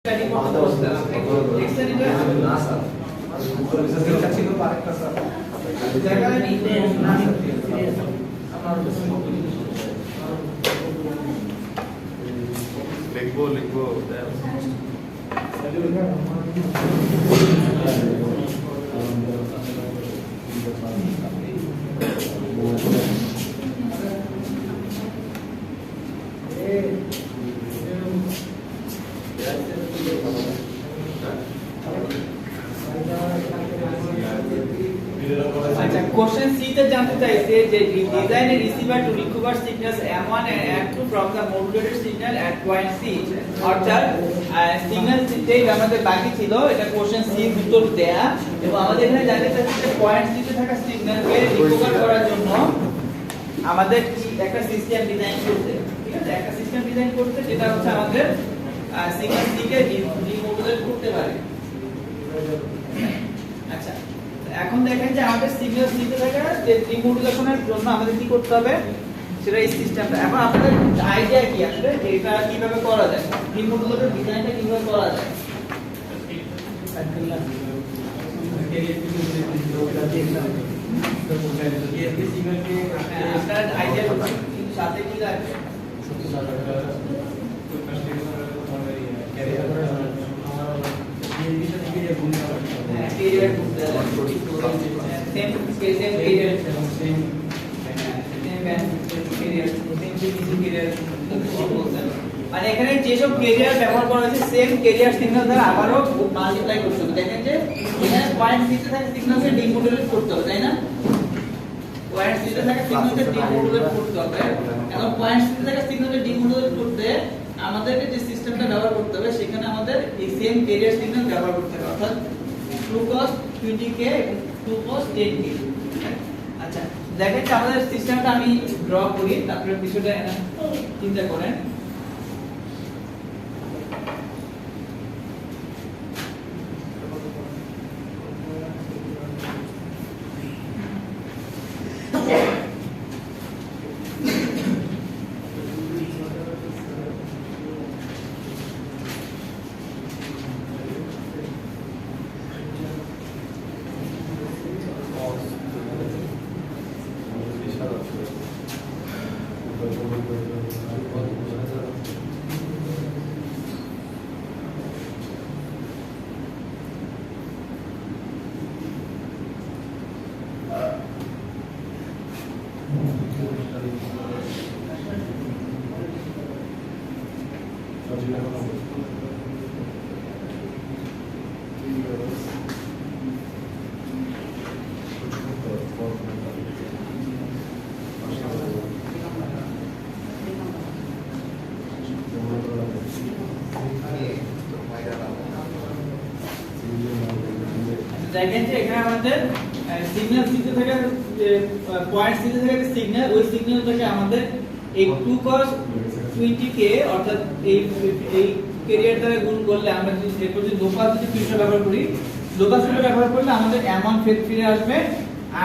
Study করতে বসলাম extra নিতে না স্যার এটা ছিল আরেকটা স্যার জায়গা নিতে না আমার লিখবো আচ্ছা কোশ্চেন সি তে জানতে চাইছে যে design a receiver to recover signals M1 and M2 from the modulated signal at point C অর্থাৎ সিগন্যাল যেই আমাদের বাকি ছিল এটা কোশ্চেন সি উত্তর দেয়া এবং আমাদের এখানে জানতে চাইছে যে পয়েন্ট সি তে থাকা সিগন্যালকে রিকভার করার জন্য আমাদের একটা সিস্টেম ডিজাইন করতে ঠিক আছে একটা সিস্টেম ডিজাইন করতে যেটা হচ্ছে আমাদের সিগন্যাল সি কে ডিমodulate করতে পারে আচ্ছা এখন দেখেন যে আমাদের সিগন্যাল সিতে থাকা যে ডিমodulationের জন্য আমাদের কি করতে হবে সেটা এই সিস্টেমটা এখন আপনাদের আইডিয়া কি আসলে এটা কিভাবে করা যায় ডিমodulator ডিজাইনটা কিভাবে করা যায় আপনার আইডিয়া সাথে কি লাগবে মানে এখানে যেসব ক্যারিয়ার ব্যবহার করা হয়েছে সেম ক্যারিয়ার সিগন্যাল দ্বারা আবারও মাল্টিপ্লাই করতে হবে দেখেন যে এখানে পয়েন্ট সিতে থাকা সিগন্যালকে ডিমodulate করতে হবে তাই না পয়েন্ট সিতে থাকা সিগন্যালকে ডিমodulate করতে হবে এখন পয়েন্ট সিতে থাকা সিগন্যালকে ডিমodulate করতে আমাদেরকে যে সিস্টেমটা ব্যবহার করতে হবে সেখানে আমাদের এই সেম ক্যারিয়ার সিগন্যাল ব্যবহার করতে হবে অর্থাৎ 2 cos 20k এবং 2 cos 10k আচ্ছা দেখেন যে আমাদের সিস্টেমটা আমি ড্র করি তারপরে বিষয়টা চিন্তা করেন দেখেন যে এখানে আমাদের সিগন্যাল সিতে থাকা পয়েন্ট সিতে থাকা যে সিগন্যাল ওই সিগন্যালটাকে আমাদের এই 2 cos 20k অর্থাৎ এই ক্যারিয়ার দ্বারা গুণ করলে আমরা যদি এরপর যদি লোকাল যদি ফিল্টার ব্যবহার করি লোকাল ফিল্টার ব্যবহার করলে আমাদের M1 ফিরে আসবে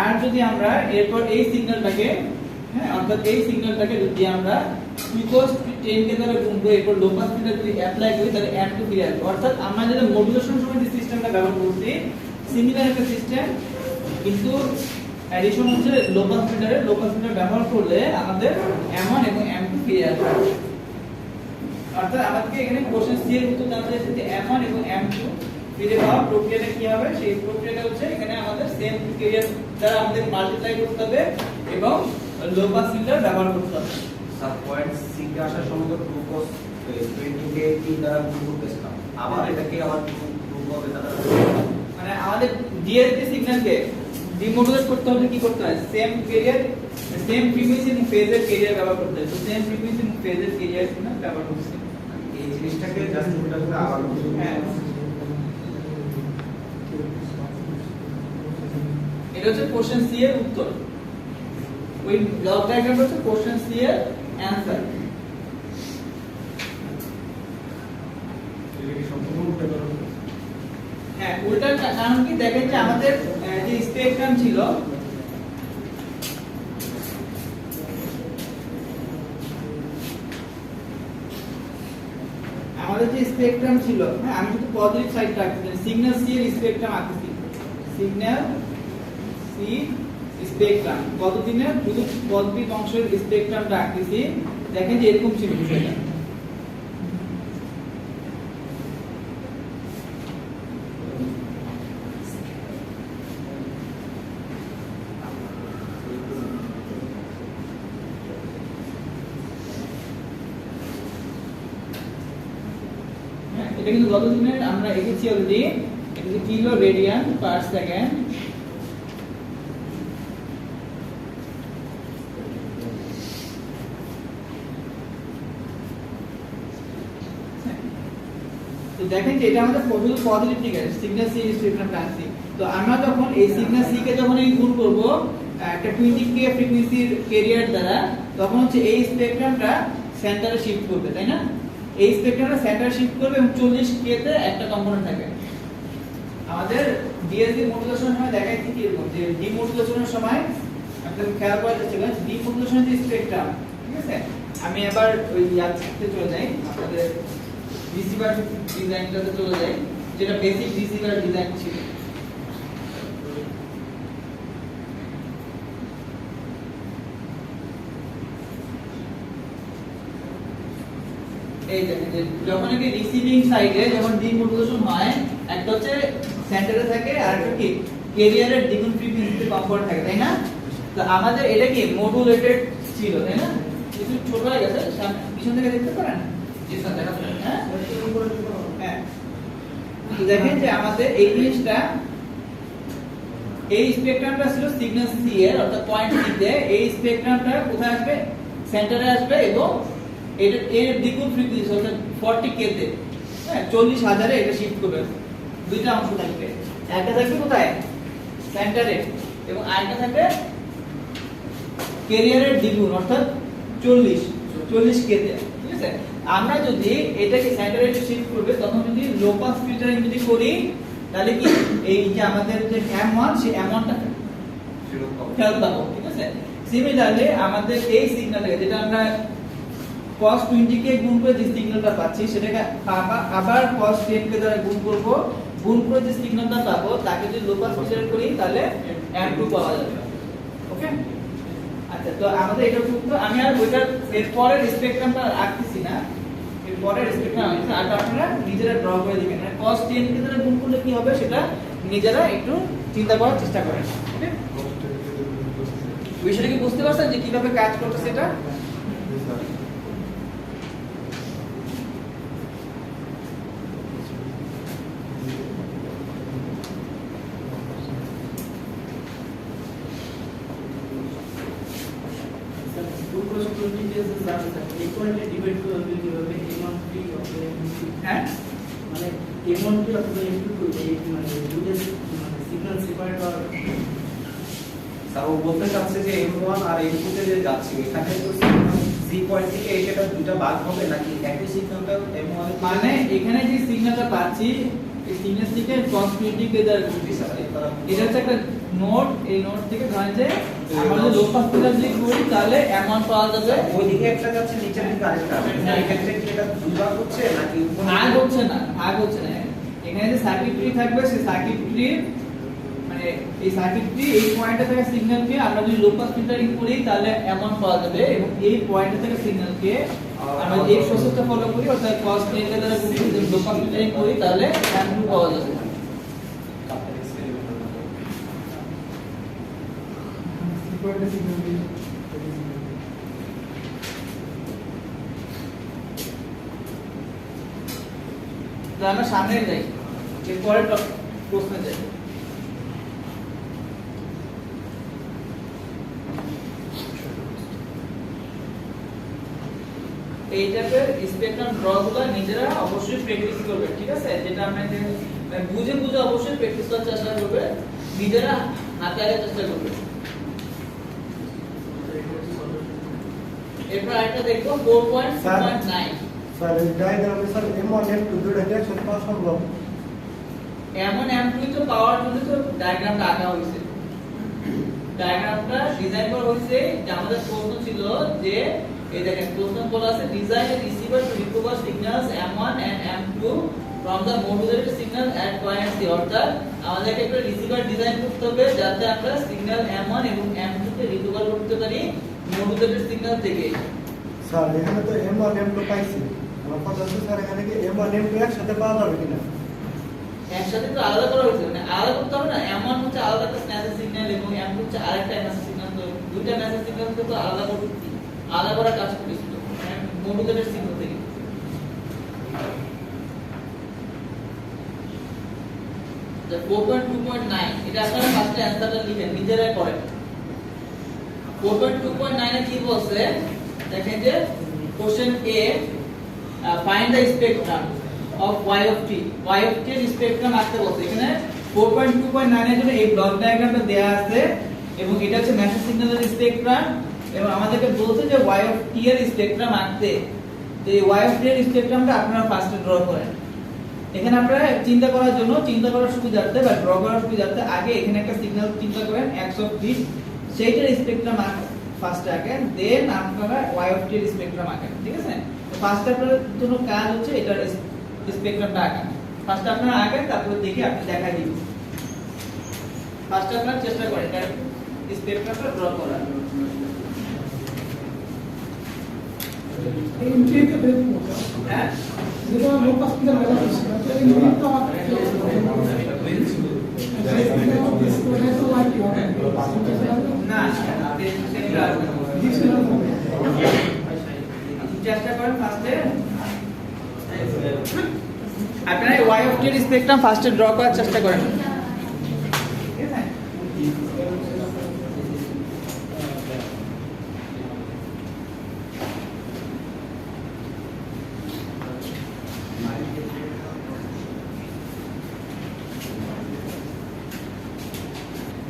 আর যদি আমরা এরপর এই সিগন্যালটাকে হ্যাঁ অর্থাৎ এই সিগন্যালটাকে যদি আমরা 2 cos 10k দ্বারা গুণ করি এরপর লোকাল ফিল্টার যদি অ্যাপ্লাই করি তাহলে M2 ফিরে আসবে অর্থাৎ আমরা যেটা মডুলেশন সময় যে সিস্টেমটা ব্যবহার করছি সিমিলার একটা সিস্টেম কিন্তু এডিশন হচ্ছে লোকাল ফিল্টার ব্যবহার করলে আমাদের M1 এবং M2 ফিরে আসবে অর্থাৎ আমাদেরকে এখানে কোশ্চেন সি এর উত্তর জানতে চাইছে যে M1 এবং M2 ফিরে পাওয়ার প্রক্রিয়াটা কি হবে সেই প্রক্রিয়াটা হচ্ছে এখানে আমাদের সেম ক্যারিয়ার দ্বারা আমাদের মাল্টিপ্লাই করতে হবে এবং লোকাল ফিল্টার ব্যবহার করতে হবে সাব পয়েন্ট সি কে আসার সময় তো 2 cos 20 কে 3 দ্বারা গুণ করতেছিলাম আবার এটাকে আবার 2 হবে দ্বারা মানে আমাদের ডিএসপি সিগন্যালকে ডিমodulate করতে হলে কি করতে হয় সেম ক্যারিয়ার সেম ফ্রিকোয়েন্সি এবং ফেজের ক্যারিয়ার ব্যবহার করতে হয় তো সেম ফ্রিকোয়েন্সি এবং ফেজের ক্যারিয়ার সিগন্যাল ব্যবহার করতে হয় এই জিনিসটাকে জাস্ট ওটা করে আবার হ্যাঁ এটা হচ্ছে কোশ্চেন সি এর উত্তর ওই ব্লক ডায়াগ্রামটা হচ্ছে কোশ্চেন সি এর অ্যানসার হ্যাঁ উল্টার কারণ কি দেখেন যে আমাদের যে স্পেকট্রাম ছিল আমাদের যে স্পেকট্রাম ছিল, হ্যাঁ আমি শুধু পজিটিভ সাইডটা আঁকছি, সিগন্যাল সি এর স্পেকট্রাম আঁকছি, সিগন্যাল সি স্পেকট্রাম কত দিনের শুধু পজিটিভ অংশের স্পেকট্রামটা আঁকতেছি। দেখেন যে এরকম ছিল বিষয়টা। এটা কিন্তু গত দিনের আমরা এঁকেছি অলরেডি, এটা হচ্ছে কিলো রেডিয়ান পার সেকেন্ড। তো দেখেন যে এটা আমাদের শুধু পজিটিভ দিকে সিগন্যাল সি স্পেকট্রাম টানছি। তো আমরা যখন এই সিগন্যাল সি কে যখন এই গুণ করব একটা 20k ফ্রিকোয়েন্সির ক্যারিয়ার দ্বারা, তখন হচ্ছে এই স্পেকট্রামটা সেন্টারে শিফট করবে, তাই না? এই স্পেকট্রামটা সেন্টারে শিফট করবে এবং 40k তে একটা কম্পোনেন্ট থাকে। আমাদের ডিএসডি মডুলেশনের সময় দেখাইছি কি এরকম যে ডিমডুলেশনের সময় আপনাদের খেয়াল করা যাচ্ছে না ডিমডুলেশনের যে স্পেকট্রাম, ঠিক আছে? আমি এবার ওই ইয়াতে চলে যাই, আপনাদের রিসিভার ডিজাইনটাতে চলে যাই, যেটা বেসিক রিসিভার ডিজাইন ছিল। এই দেখেন যে যখন কি রিসিভিং সাইডে যখন ডিমডুলেশন হয়, একটা হচ্ছে সেন্টারে থাকে আর একটা কি ক্যারিয়ারের দ্বিগুণ ফ্রিকোয়েন্সিতে কম্পোনেন্ট থাকে, তাই না? তো আমাদের এটা কি মডুলেটেড ছিল, তাই না? একটু ছোট হয়ে গেছে, পিছন থেকে দেখতে পারেন? জি স্যার দেখা যাচ্ছে। হ্যাঁ হ্যাঁ, তো দেখেন যে আমাদের এই জিনিসটা এই স্পেকট্রামটা ছিল সিগন্যাল সি এর অর্থাৎ পয়েন্ট সি তে। এই স্পেকট্রামটা কোথায় আসবে? সেন্টারে আসবে এবং এটা এর দ্বিগুণ ফ্রিকোয়েন্সি অর্থাৎ 40k তে, হ্যাঁ 40000 এ এটা শিফট করবে। দুইটা অংশ থাকবে, একটা থাকবে কোথায়? সেন্টারে, এবং আরেকটা থাকবে ক্যারিয়ারের দ্বিগুণ অর্থাৎ 40k তে, ঠিক আছে? আমরা যদি এটাকে সেন্টারে শিফট করবে, তখন যদি লো পাস ফিল্টারিং যদি করি, তাহলে কি এই যে আমাদের যে M1 সেই M1টা ফেরত পাবো, ঠিক আছে? সিমিলারলি আমাদের এই সিগন্যালটাকে যেটা আমরা cos 20k গুণ করে যে সিগন্যালটা পাচ্ছি, সেটাকে আবার cos 10k দ্বারা গুণ করব, গুণ করে যে সিগন্যালটা পাবো তাকে যদি লো পাস ফিল্টার করি তাহলে M2 পাওয়া যাবে। ওকে, আচ্ছা, তো আমাদের এটা সূত্র। আমি আর ওইটার এর পরের স্পেকট্রামটা আঁকতেছি না, এর পরের স্পেকট্রাম আছে, আর আপনারা নিজেরা ড্র করে দিবেন। মানে cos 10k দ্বারা গুণ করলে কি হবে সেটা নিজেরা একটু চিন্তা করার চেষ্টা করেন। ওকে, বিষয়টা কি বুঝতে পারছেন যে কিভাবে কাজ করতেছে এটা? হ্যাঁ, মানে এমন কি আপনি একটু মানে দুটো সিগন্যাল সেপারেট আর স্যার ও বলতে চাচ্ছে যে M1 আর M2 তে যে যাচ্ছে, এখানে তো সি পয়েন্ট থেকে এটা দুটো ভাগ হবে নাকি একই সিগন্যালটা M1 মানে এখানে যে সিগন্যালটা পাচ্ছি, এই সিগন্যাল থেকে cos 20k দ্বারা গুণ দিতে হবে। এটা হচ্ছে একটা নোড, এই নোড থেকে ধরেন যে আমরা যদি লো পাস ফিল্টার যদি করি তাহলে M1 পাওয়া যাবে। ওইদিকে একটা যাচ্ছে, নিচের দিকে আরেকটা আসবে। এক্ষেত্রে কি এটা দুই ভাগ হচ্ছে নাকি ভাগ হচ্ছে না, ভাগ হচ্ছে না। এখানে যে সার্কিটরি থাকবে, সেই সার্কিটরি মানে এই সার্কিটরি এই পয়েন্টে থেকে সিগন্যালকে আমরা যদি লো পাস ফিল্টারিং করি তাহলে M1 পাওয়া যাবে, এবং এই পয়েন্টে থেকে সিগন্যালকে আমরা এই প্রসেসটা ফলো করি অর্থাৎ cos 10k দ্বারা গুণ করে যদি লো পাস ফিল্টারিং করি তাহলে M2 পাওয়া যাবে। তো আমরা সামনে যাই, এরপরে প্রশ্নে যাই। এইটাকে স্পেকট্রাম ড্র গুলো নিজেরা অবশ্যই প্র্যাকটিস করবেন, ঠিক আছে? যেটা আমরা বুঝে বুঝে অবশ্যই প্র্যাকটিস করার চেষ্টা করবে, নিজেরা হাতে আগে চেষ্টা করবে। এরপর আরেকটা দেখো 4.9। স্যার এই ডায়াগ্রামে স্যার M1 M2 দুটো রিঅ্যাকশন পাওয়া সম্ভব? এমন M2 তো পাওয়ার জন্য তো ডায়াগ্রামটা আঁকা হয়েছে। ডায়াগ্রামটা ডিজাইন করা হয়েছে যে আমাদের প্রশ্ন ছিল যে এই দেখেন প্রশ্ন বলা আছে design a receiver to recover signals M1 and M2 from the modulated signal at point C, অর্থাৎ আমাদেরকে একটা রিসিভার ডিজাইন করতে হবে যাতে আমরা সিগন্যাল M1 এবং M2 কে রিকভার করতে পারি মডুলেটেড সিগন্যাল থেকে। স্যার এখানে তো M1 M2 পাইছি, আমার কথা হচ্ছে স্যার এখানে কি M1 M2 একসাথে পাওয়া যাবে কিনা? একসাথে তো আলাদা করা হয়েছে, মানে আলাদা করতে হবে না। M1 হচ্ছে আলাদা একটা মেসেজ সিগন্যাল এবং M2 হচ্ছে আরেকটা মেসেজ সিগন্যাল, তো দুইটা মেসেজ সিগন্যাল তো আলাদা করতে আলাদা করা কাজ করেছিল মডুলেটেড সিগন্যাল থেকে। The 4.2.9 এটা আপনারা ফার্স্টে অ্যানসারটা লিখেন, নিজেরাই করেন। 4.2.9 এ কি বলছে দেখেন যে question a find the spectrum of y of t এর স্পেকট্রাম আঁকতে বলছে। এখানে 4.2.9 এর জন্য এই ব্লক ডায়াগ্রামটা দেয়া আছে এবং এটা হচ্ছে মেসেজ সিগন্যালের স্পেকট্রাম এবং আমাদেরকে বলছে যে y of t এর স্পেকট্রাম আঁকতে। তো এই y of t এর স্পেকট্রামটা আপনারা ফার্স্টে ড্র করেন। এখানে আপনারা চিন্তা করার সুবিধার্থে বা ড্র করার সুবিধার্থে আগে এখানে একটা সিগন্যাল চিন্তা করেন x of t, সেইটার স্পেকট্রাম ফার্স্টে আঁকেন, দেন আপনারা y of t এর স্পেকট্রাম আঁকেন, ঠিক আছে? তো ফার্স্টে আপনার জন্য কাজ হচ্ছে এটার স্পেকট্রামটা আঁকেন। ফার্স্টে আপনারা আঁকেন, তারপর দেখে আপনি দেখাই দিবেন। ফার্স্টে আপনারা চেষ্টা করেন এটার স্পেকট্রামটা ড্র করার। হ্যাঁ যেটা আমার পাশ থেকে লাগা হচ্ছে এটা ইনপুট আমার না আপনি চেষ্টা করেন ফার্স্টে আপনারা y of t এর স্পেকট্রাম ফার্স্টে ড্র করার চেষ্টা করেন, ঠিক আছে?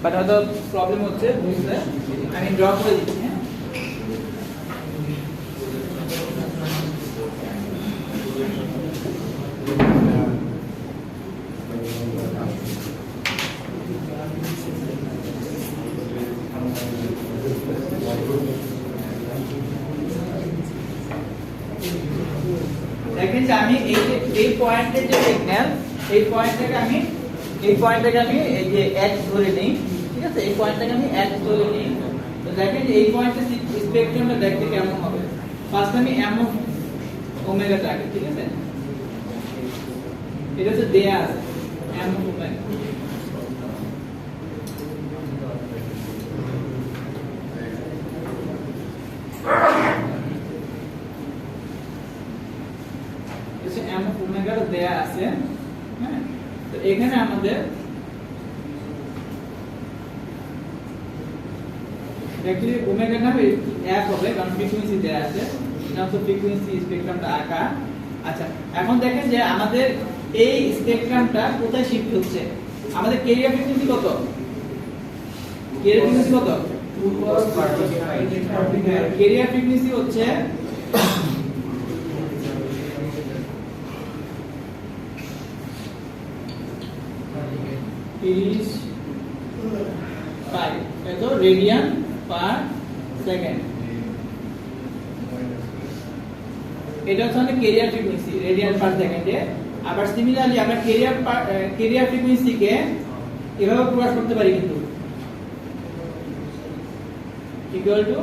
বাট হয়তো প্রবলেম হচ্ছে বুঝতে, আমি ড্র করে দিচ্ছি। হ্যাঁ দেখেন যে আমি এই পয়েন্টের যে সিগন্যাল, এই পয়েন্টটাকে আমি এই যে x ধরে নেই, ঠিক আছে? এই পয়েন্টটাকে আমি x ধরে নেই। তো দেখেন যে এই পয়েন্টের স্পেকট্রামটা দেখতে কেমন হবে। ফার্স্ট আমি m of ওমেগা টাকে, ঠিক আছে? এটা হচ্ছে দেয়া আছে m of ওমেগা। এসে m of ওমেগা দেয়া আছে, হ্যাঁ? তো এখানে আমাদের অ্যাকচুয়ালি ওমেগা নামে এক হবে কারণ ফ্রিকোয়েন্সি দেয়া আছে, এটা হচ্ছে ফ্রিকোয়েন্সি স্পেকট্রামটা আঁকা। আচ্ছা এখন দেখেন যে আমাদের এই স্পেকট্রামটা কোথায় শিফট হচ্ছে। আমাদের ক্যারিয়ার ফ্রিকোয়েন্সি কত? ক্যারিয়ার ফ্রিকোয়েন্সি হচ্ছে 35 এত রেডিয়ান পার সেকেন্ড। এটা হচ্ছে আমাদের ক্যারিয়ার ফ্রিকোয়েন্সি রেডিয়ান পার সেকেন্ডে। আবার সিমিলারলি আমরা ক্যারিয়ার ফ্রিকোয়েন্সিকে এভাবে প্রকাশ করতে পারি কিন্তু ইকুয়াল টু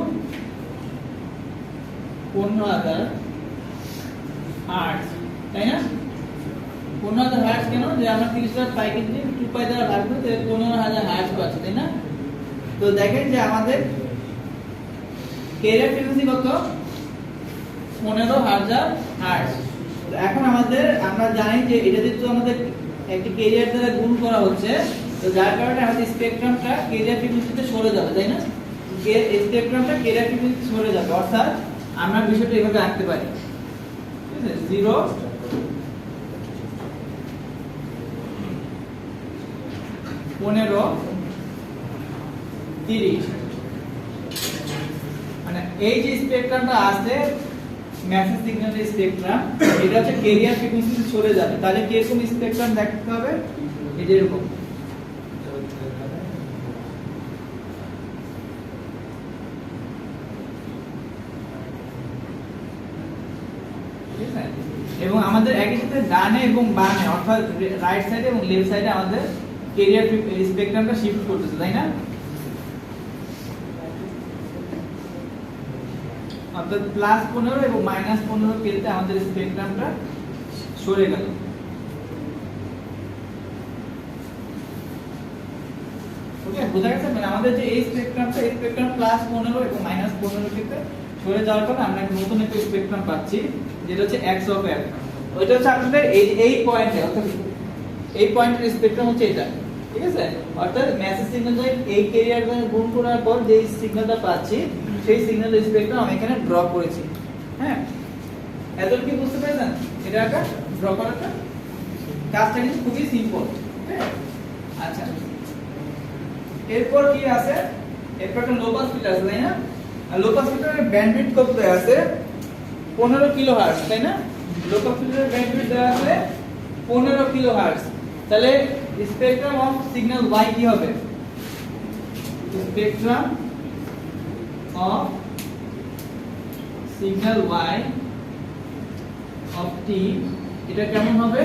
15,000 হার্টজ, তাই না? 15,000 হার্টজ কেন? যে আমরা 30,000 পাই কিন্তু 2 পাই দ্বারা ভাগ করতে 15,000 হার্টজ পাচ্ছি, তাই না? তো দেখেন যে আমাদের ক্যারিয়ার ফ্রিকোয়েন্সি কত? 15,000 হার্টজ। তো এখন আমরা জানি যে এটা যেহেতু আমাদের একটি ক্যারিয়ার দ্বারা গুণ করা হচ্ছে, তো যার কারণে আমাদের স্পেকট্রামটা ক্যারিয়ার ফ্রিকোয়েন্সিতে সরে যাবে, তাই না? স্পেকট্রামটা ক্যারিয়ার ফ্রিকোয়েন্সি সরে যাবে, অর্থাৎ আমরা বিষয়টা এভাবে আঁকতে পারি, ঠিক আছে? 0 15 30 মানে এই যে স্পেকট্রামটা আছে মেসেজ সিগন্যালের স্পেকট্রাম, এটা হচ্ছে ক্যারিয়ার ফ্রিকোয়েন্সিতে চলে যাবে। তাহলে কি এরকম স্পেকট্রাম দেখতে হবে, এই যে এরকম। এবং আমাদের একই সাথে ডানে এবং বামে অর্থাৎ রাইট সাইডে এবং লেফট সাইডে আমাদের ক্যারিয়ার স্পেকট্রামটা শিফট করতেছে, তাই না? অর্থাৎ +15 এবং -15 কেতে আমাদের স্পেকট্রামটা সরে গেল। ওকে, বোঝা গেছে? মানে আমাদের যে এই স্পেকট্রাম +15 এবং -15 কেতে সরে যাওয়ার পর আমরা একটা নতুন একটা স্পেকট্রাম পাচ্ছি যেটা হচ্ছে x অফ f। ওইটা হচ্ছে আপনাদের এই পয়েন্টে, অর্থাৎ এই পয়েন্টের স্পেকট্রাম হচ্ছে এটা, ঠিক আছে? অর্থাৎ মেসেজ সিগন্যাল এই ক্যারিয়ার গুণ করার পর যে সিগন্যালটা পাচ্ছি সেই সিগন্যালের স্পেকট্রাম আমি এখানে ড্র করেছি। হ্যাঁ, এতটুকু কি বুঝতে পেরেছেন? এটা একটা ড্র করাটা কাজটা কিন্তু খুবই সিম্পল। হ্যাঁ, আচ্ছা, এরপর কি আছে? এরপর একটা লো পাস ফিল্টার আছে, তাই না? আর লো পাস ফিল্টারের ব্যান্ডউইথ কত দেয়া আছে? 15 কিলোহার্টজ, তাই না? লো পাস ফিল্টারের ব্যান্ডউইথ দেয়া আছে 15 কিলোহার্টজ। তাহলে স্পেকট্রাম অফ সিগন্যাল y কি হবে? Spectrum of signal y of t এটা কেমন হবে?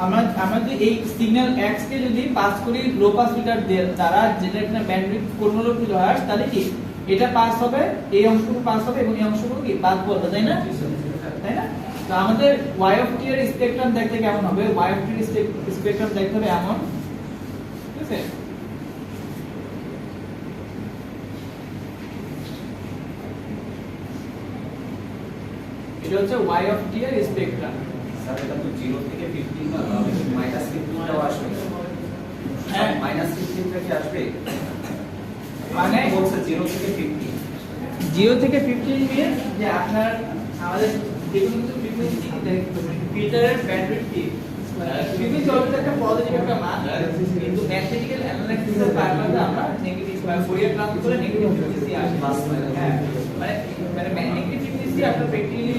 আমরা যদি এই সিগন্যাল x কে যদি পাস করি লো পাস ফিল্টার দ্বারা, যেটা এখানে ব্যান্ডউইথ 15 কিলোহার্টজ, তাহলে কি এটা পাস হবে, এই অংশটুকু পাস হবে এবং এই অংশটুকু কি বাদ পড়বে, তাই না? তাই না? তো আমাদের y অফ t এর স্পেকট্রাম দেখতে কেমন হবে? y অফ t এর স্পেকট্রাম দেখতে হবে এমন, ঠিক আছে? এটা হচ্ছে y অফ t এর স্পেকট্রাম। স্যার এটা তো 0 থেকে 15 না, -15 টাও আসবে। হ্যাঁ, -15 থেকে আসবে, মানে বলছে 0 থেকে 15। 0 থেকে 15 মিনিট যে আপনার আমাদের যেগুলো কিন্তু ফ্রিকোয়েন্সি ফিল্টারের ব্যান্ডউইথ কি ফ্রিকোয়েন্সি অলরেডি একটা পজিটিভ একটা মান, কিন্তু ম্যাথমেটিক্যাল অ্যানালাইসিসের পারপাসে আমরা নেগেটিভ বা ফুরিয়ার ট্রান্সফর্ম করে নেগেটিভ ফ্রিকোয়েন্সি আসে। হ্যাঁ, মানে নেগেটিভ ফ্রিকোয়েন্সি আপনার প্র্যাকটিক্যালি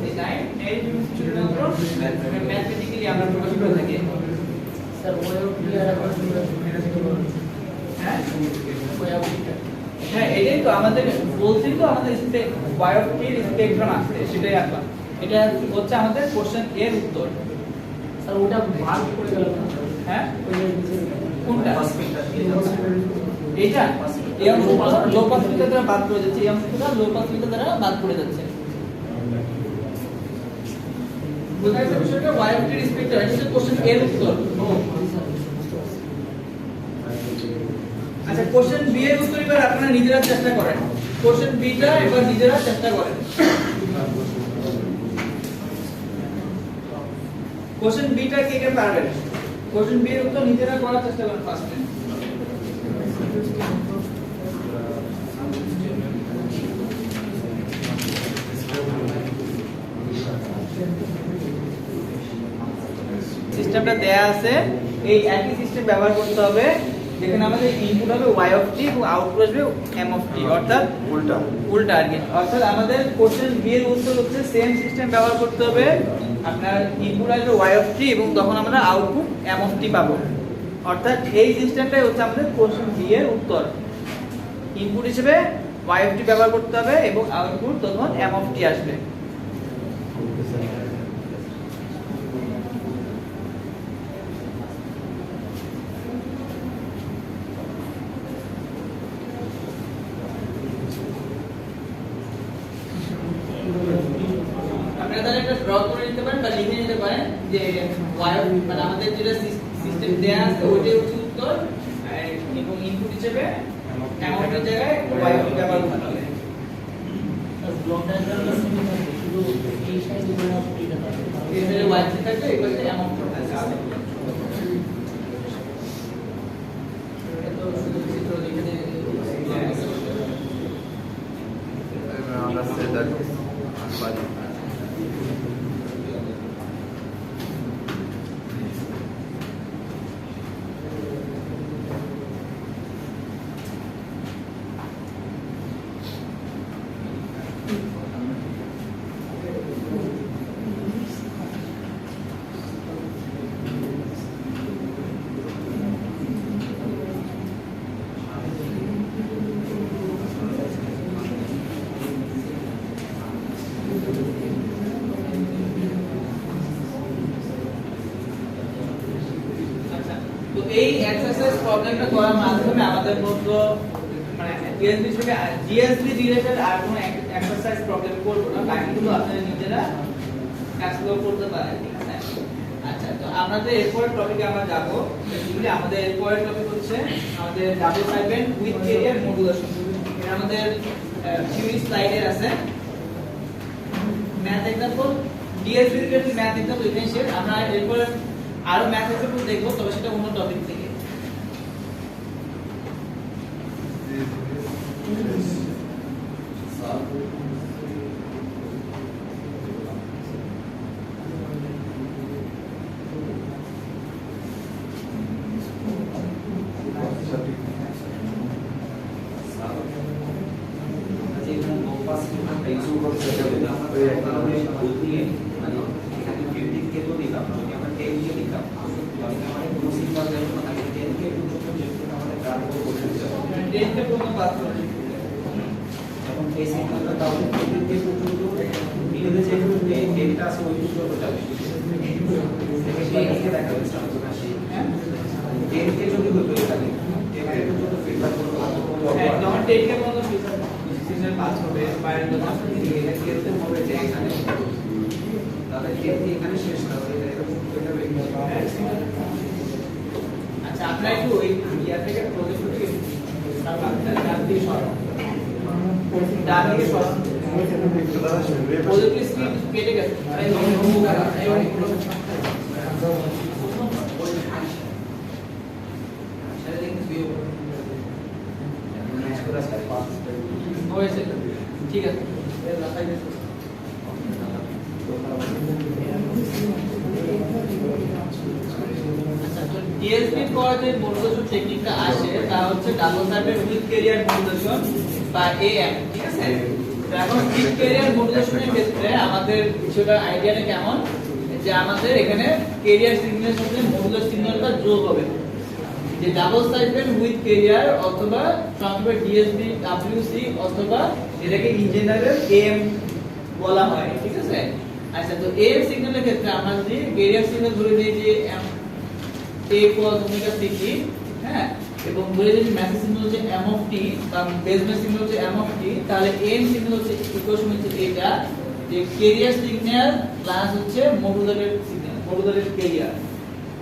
ডিজাইন এই ফ্রিকোয়েন্সি শুধুমাত্র ম্যাথমেটিক্যালি আমরা প্রকাশ করে থাকি। স্যার ওয়াই অফ টি আর আবার হ্যাঁ, ওয়াই অফ টি হ্যাঁ, এটাই তো আমাদের বলছি, তো আমাদের y অফ t এর স্পেকট্রাম আসছে, সেটাই আসলাম। এটা হচ্ছে আমাদের কোশ্চেন এর উত্তর। স্যার ওটা ভাগ করে গেল না। হ্যাঁ, ওই যে কোনটা? হসপিটাল দিয়ে যাচ্ছে। এইটা এই অংশটা লো পাস ফিল্টার দ্বারা বাদ পড়ে যাচ্ছে, এই অংশটা লো পাস ফিল্টার দ্বারা বাদ পড়ে যাচ্ছে। বোঝা গেছে বিষয়টা? y অফ t এর স্পেকট্রাম, এটা হচ্ছে কোশ্চেন এর উত্তর। আচ্ছা, কোশ্চেন বি এর উত্তর এবার আপনারা নিজেরা চেষ্টা করেন। কোশ্চেন বিটা এবার নিজেরা চেষ্টা করেন। কোশ্চেন বিটা কে কে পারবেন? কোশ্চেন বি এর উত্তর নিজেরা করার চেষ্টা করেন ফার্স্টে। সিস্টেমটা দেয়া আছে, এই একই সিস্টেম ব্যবহার করতে হবে, যেখানে আমাদের ইনপুট হবে y অফ t এবং আউটপুট আসবে m অফ t, অর্থাৎ উল্টা আর কি। অর্থাৎ আমাদের কোশ্চেন বি এর উত্তর হচ্ছে সেম সিস্টেম ব্যবহার করতে হবে, আপনার ইনপুট আসবে y অফ t এবং তখন আমরা আউটপুট m অফ t পাবো। অর্থাৎ এই সিস্টেমটাই হচ্ছে আমাদের কোশ্চেন বি এর উত্তর। ইনপুট হিসেবে y অফ t ব্যবহার করতে হবে এবং আউটপুট তখন m অফ t আসবে। আপনারা তাহলে একটা ড্র করে নিতে পারেন বা লিখে নিতে পারেন যে y মানে আমাদের যেটা সিস্টেম দেয়া আছে ওইটাই হচ্ছে উত্তর, এবং ইনপুট হিসেবে অ্যামাউন্টের জায়গায় y ব্যবহার করতে হবে। ব্লক ডায়াগ্রামটা শুধু এই সাইডে ওয়াই অফ টি টা থাকবে। এখানে y থাকবে, এই পাশে অ্যামাউন্ট থাকবে। এটা তো শুধু চিত্র লিখে দিয়ে এই এক্সারসাইজ প্রবলেমটা করার মাধ্যমে আমাদের মধ্যে মানে টিএসবি থেকে জিএসবি রিলেটেড আর কোনো এক্সারসাইজ প্রবলেম করব না, বাকিগুলো আপনারা নিজেরা এক্সপ্লোর করতে পারেন, ঠিক আছে? আচ্ছা, তো আমাদের এরপরের টপিকে আমরা যাব। বেসিক্যালি আমাদের এরপরের টপিক হচ্ছে আমাদের ডাবল সাইবেন্ড উইথ ক্যারিয়ার মডুলেশন। এটা আমাদের থিওরি স্লাইডে আছে। Math example DSB related math example এখানে শেয়ার। আমরা এরপর আরো ম্যাথ এক্সাম্পল দেখব, তবে সেটা অন্য টপিক থেকে। টেনকে কোনো পাস করে এখন এই সিগন্যালটা তাহলে প্রতিদিন পর্যন্ত মিলে যে ডেটা আছে ওই পর্যন্ত যাবে সেটাকে দেখা যাচ্ছে হ্যাঁ টেনকে যদি হতো এখানে টেনকে পর্যন্ত ফিডব্যাক করতে হ্যাঁ, যখন টেনকে কোনো সিগন্যাল পাস হবে বাইরের জন্য এটা খেলতে হবে যে এখানে তাহলে টেনকে এখানে শেষ না হয়ে যায় এরকম এটা আচ্ছা, আপনারা একটু ওই ইয়া থেকে প্রজেক্ট থেকে ডান দিকে সরান, ডান দিকে সরান। প্রজেক্ট স্ক্রিন কেটে গেছে। হয়েছে, ঠিক আছে। ডিএসপি পর যে মডুলেশন টেকনিকটা আসে তা হচ্ছে double sided with career modulation বা এএম, ঠিক আছে? তো এখন উইথ ক্যারিয়ার মডুলেশনের ক্ষেত্রে আমাদের কিছুটা আইডিয়াটা কেমন, যে আমাদের এখানে ক্যারিয়ার সিগন্যালের সাথে মডুলার সিগন্যালটা যোগ হবে। যে ডাবল সাইডেড উইথ ক্যারিয়ার অথবা সংক্ষেপে ডিএসপি ডব্লিউসি অথবা এটাকে ইন জেনারেল এএম বলা হয়, ঠিক আছে? আচ্ছা, তো এএম সিগন্যালের ক্ষেত্রে আমরা যদি ক্যারিয়ার সিগন্যাল ধরে নিই যে a cos omega ct, হ্যাঁ, এবং ধরে যদি মেসেজ সিগন্যাল হচ্ছে m of t বা বেস সিগন্যাল হচ্ছে m of t, তাহলে m সিগন্যাল হচ্ছে ইকুয়েশন হচ্ছে এটা যে ক্যারিয়ার সিগন্যাল প্লাস হচ্ছে মডুলারের সিগন্যাল, মডুলারের ক্যারিয়ার,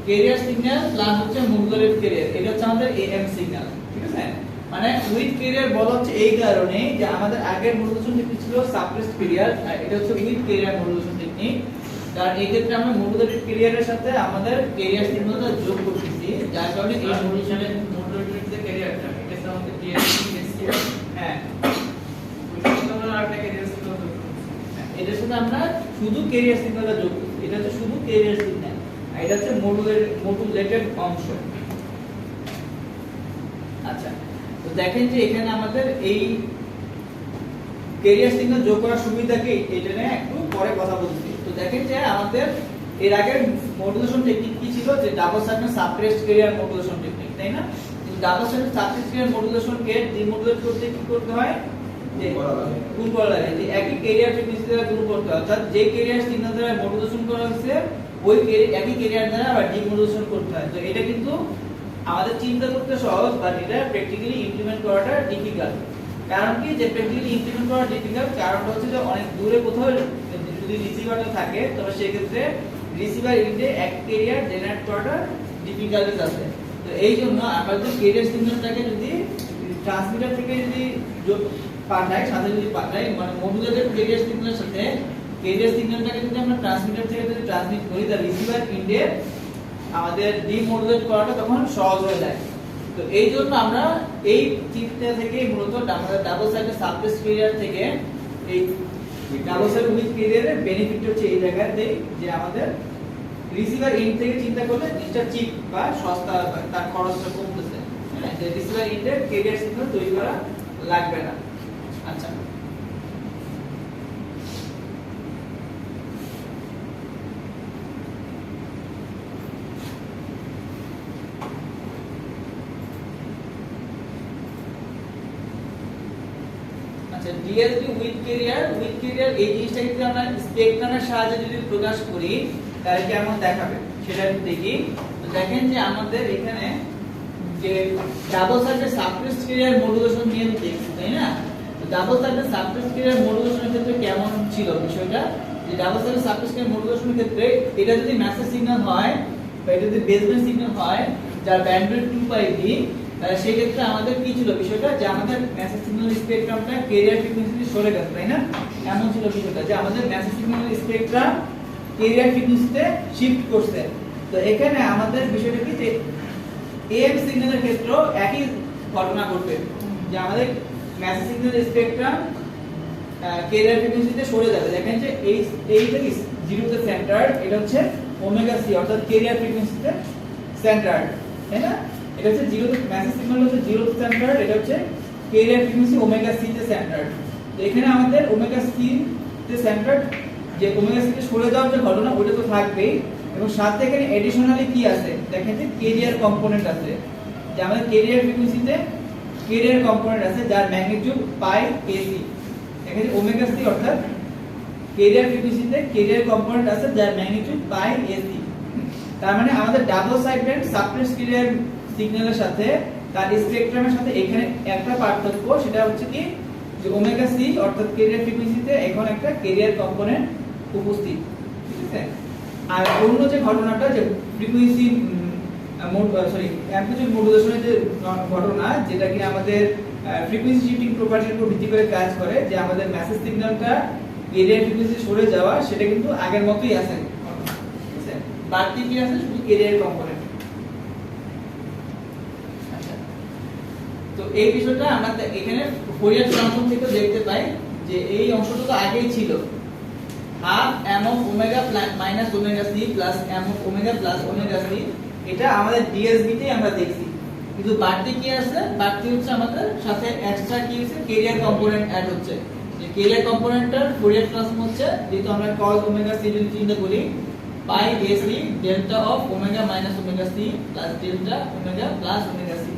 ক্যারিয়ার সিগন্যাল প্লাস হচ্ছে মডুলারের ক্যারিয়ার, এটা হচ্ছে আমাদের am সিগন্যাল, ঠিক আছে? মানে উইথ ক্যারিয়ার বলা হচ্ছে এই কারণে যে আমাদের আগের মডুলেশন টেকনিক ছিল সাপ্রেসড ক্যারিয়ার, আর এটা হচ্ছে উইথ ক্যারিয়ার মডুলেশন টেকনিক। কারণ এই ক্ষেত্রে আমরা মডুলারের ক্যারিয়ারের সাথে আমাদের ক্যারিয়ার সিগন্যালটা যোগ করতেছি, যার কারণে এই মডুলেশনের মডুলারের যে ক্যারিয়ারটা এটা হচ্ছে আমাদের ডিএসসি, হ্যাঁ, আমরা একটা ক্যারিয়ার সিগন্যাল যোগ করছি। এটার সাথে আমরা শুধু ক্যারিয়ার সিগন্যালটা যোগ করছি, এটা হচ্ছে শুধু ক্যারিয়ার সিগন্যাল, আর এটা হচ্ছে মডুলেটেড অংশ। আচ্ছা, তো দেখেন যে এখানে আমাদের এই ক্যারিয়ার সিগন্যাল যোগ করার সুবিধা কি, এটা নিয়ে একটু পরে কথা বলছি। তো দেখেন যে আমাদের এর আগের মডুলেশন টেকনিক কি ছিল, যে double sided suppressed carrier modulation technique, তাই না? কিন্তু double sided suppressed carrier modulation কে ডিমোডুলেট করতে কি করতে হয়, যে গুণ করা লাগে, যে একই ক্যারিয়ার ফ্রিকোয়েন্সি দ্বারা গুণ করতে হয়, অর্থাৎ যে ক্যারিয়ার সিগন্যাল দ্বারা মডুলেশন করা হয়েছে ওই একই ক্যারিয়ার দ্বারা আবার ডিমোডুলেশন করতে হয়। তো এটা কিন্তু আমাদের চিন্তা করতে সহজ, বাট এটা প্র্যাকটিক্যালি ইমপ্লিমেন্ট করাটা ডিফিকাল্ট। কারণ কি, যে প্র্যাকটিক্যালি ইমপ্লিমেন্ট করা ডিফিকাল্ট কারণটা হচ্ছে যে অনেক দূরে কোথাও যদি রিসিভারটা থাকে, তবে সেই ক্ষেত্রে রিসিভার এন্ডে এক ক্যারিয়ার জেনারেট করাটা ডিফিকাল্টিস আছে। তো এই জন্য আমরা যদি ক্যারিয়ার সিগন্যালটাকে যদি ট্রান্সমিটার থেকে যদি পাঠাই, সাথে যদি পাঠাই, মানে মডুলেটেড ক্যারিয়ার সিগন্যালের সাথে ক্যারিয়ার সিগন্যালটাকে যদি আমরা ট্রান্সমিটার থেকে যদি ট্রান্সমিট করি, তাহলে রিসিভার এন্ডে আমাদের ডিমোডুলেট করাটা তখন সহজ হয়ে যায়। তো এই জন্য আমরা এই চিন্তা থেকে মূলত আমাদের ডাবল সাইডেড সাপ্রেসড ক্যারিয়ার থেকে এই ডাবল সাইডেড উইথ ক্যারিয়ারের বেনিফিট হচ্ছে এই জায়গাতে, যে আমাদের রিসিভার এন্ড থেকে চিন্তা করলে জিনিসটা চিপ বা সস্তা, তার খরচটা কমতেছে, হ্যাঁ, যে রিসিভার এন্ডে ক্যারিয়ার সিগন্যাল তৈরি করা লাগবে না। আচ্ছা, ডিএসপি উইথ ক্যারিয়ার এই জিনিসটাকে যদি আমরা স্পেকট্রামের সাহায্যে যদি প্রকাশ করি তাহলে কেমন দেখাবে সেটা একটু দেখি। দেখেন যে আমাদের এখানে যে ডাবল সাইডের সাবটেস্ট ক্যারিয়ার মডুলেশন নিয়ে দেখছি তাই না? তো ডাবল সাইডের সাবটেস্ট ক্যারিয়ার মডুলেশনের ক্ষেত্রে কেমন ছিল বিষয়টা, যে ডাবল সাইডের সাবটেস্ট ক্যারিয়ার মডুলেশনের ক্ষেত্রে এটা যদি মেসেজ সিগন্যাল হয় বা এটা যদি বেসব্যান্ড সিগন্যাল হয় যার ব্যান্ডউইথ 2πb, সেই ক্ষেত্রে আমাদের কি ছিল বিষয়টা, যে আমাদের মেসেজ সিগন্যাল স্পেকট্রামটা ক্যারিয়ার ফ্রিকোয়েন্সি সরে গেছে তাই না? এমন ছিল বিষয়টা যে আমাদের মেসেজ সিগন্যাল স্পেকট্রাম ক্যারিয়ার ফ্রিকোয়েন্সিতে শিফট করছে। তো এখানে আমাদের বিষয়টা কি, যে এএম সিগন্যালের ক্ষেত্রেও একই ঘটনা ঘটবে, যে আমাদের মেসেজ সিগন্যাল স্পেকট্রাম ক্যারিয়ার ফ্রিকোয়েন্সিতে সরে যাবে। দেখেন যে এইটা কি 0 তে সেন্টার, এটা হচ্ছে ওমেগা সি অর্থাৎ ক্যারিয়ার ফ্রিকোয়েন্সিতে সেন্টার তাই না? এটা হচ্ছে 0 তে মেসেজ সিগন্যাল হচ্ছে 0 তে সেন্টার, এটা হচ্ছে ক্যারিয়ার ফ্রিকোয়েন্সি ওমেগা সি তে সেন্টার। তো এখানে আমাদের ওমেগা সি তে সেন্টার, যে ওমেগা সি তে সরে যাওয়ার যে ঘটনা ওটা তো থাকবেই, এবং সাথে এখানে এডিশনালি কি আছে দেখেন যে ক্যারিয়ার কম্পোনেন্ট আছে, যে আমাদের ক্যারিয়ার ফ্রিকোয়েন্সিতে ক্যারিয়ার কম্পোনেন্ট আছে যার ম্যাগনিটিউড পাই এসি। দেখেন যে ওমেগা সি অর্থাৎ ক্যারিয়ার ফ্রিকোয়েন্সিতে ক্যারিয়ার কম্পোনেন্ট আছে যার ম্যাগনিটিউড পাই এসি। তার মানে আমাদের ডাবল সাইডেড সাবটেস্ট ক্যারিয়ার সিগন্যালের সাথে তার স্পেকট্রামের সাথে এখানে একটা পার্থক্য, সেটা হচ্ছে কি যে ওমেগা সি অর্থাৎ ক্যারিয়ার ফ্রিকোয়েন্সিতে এখন একটা ক্যারিয়ার কম্পোনেন্ট উপস্থিত, ঠিক আছে? আর অন্য যে ঘটনাটা যে ফ্রিকোয়েন্সি অ্যামপ্লিটিউড মডুলেশনের যে ঘটনা, যেটা কি আমাদের ফ্রিকোয়েন্সি শিফটিং প্রপার্টির উপর ভিত্তি করে কাজ করে, যে আমাদের মেসেজ সিগন্যালটা ক্যারিয়ার ফ্রিকোয়েন্সি সরে যাওয়া, সেটা কিন্তু আগের মতোই আছে, ঠিক আছে? বাড়তি কি আছে শুধু ক্যারিয়ার কম্পোনেন্ট। আচ্ছা, তো এই বিষয়টা আমরা এখানে ফোরিয়ার ট্রান্সফর্ম থেকে দেখতে পাই যে এই অংশটা তো আগেই ছিল, half m of omega minus omega C plus m of omega plus omega C, এটা আমাদের ডিএসবি তে আমরা দেখছি। কিন্তু বাড়তি কি আছে, বাড়তি হচ্ছে আমাদের সাথে এক্সট্রা কি হচ্ছে ক্যারিয়ার কম্পোনেন্ট অ্যাড হচ্ছে, যে ক্যারিয়ার কম্পোনেন্টটার ফোরিয়ার ট্রান্সফর্ম হচ্ছে, যেহেতু আমরা cos ওমেগা সি যদি চিন্তা করি pi AC delta of omega minus omega C plus delta omega plus omega C.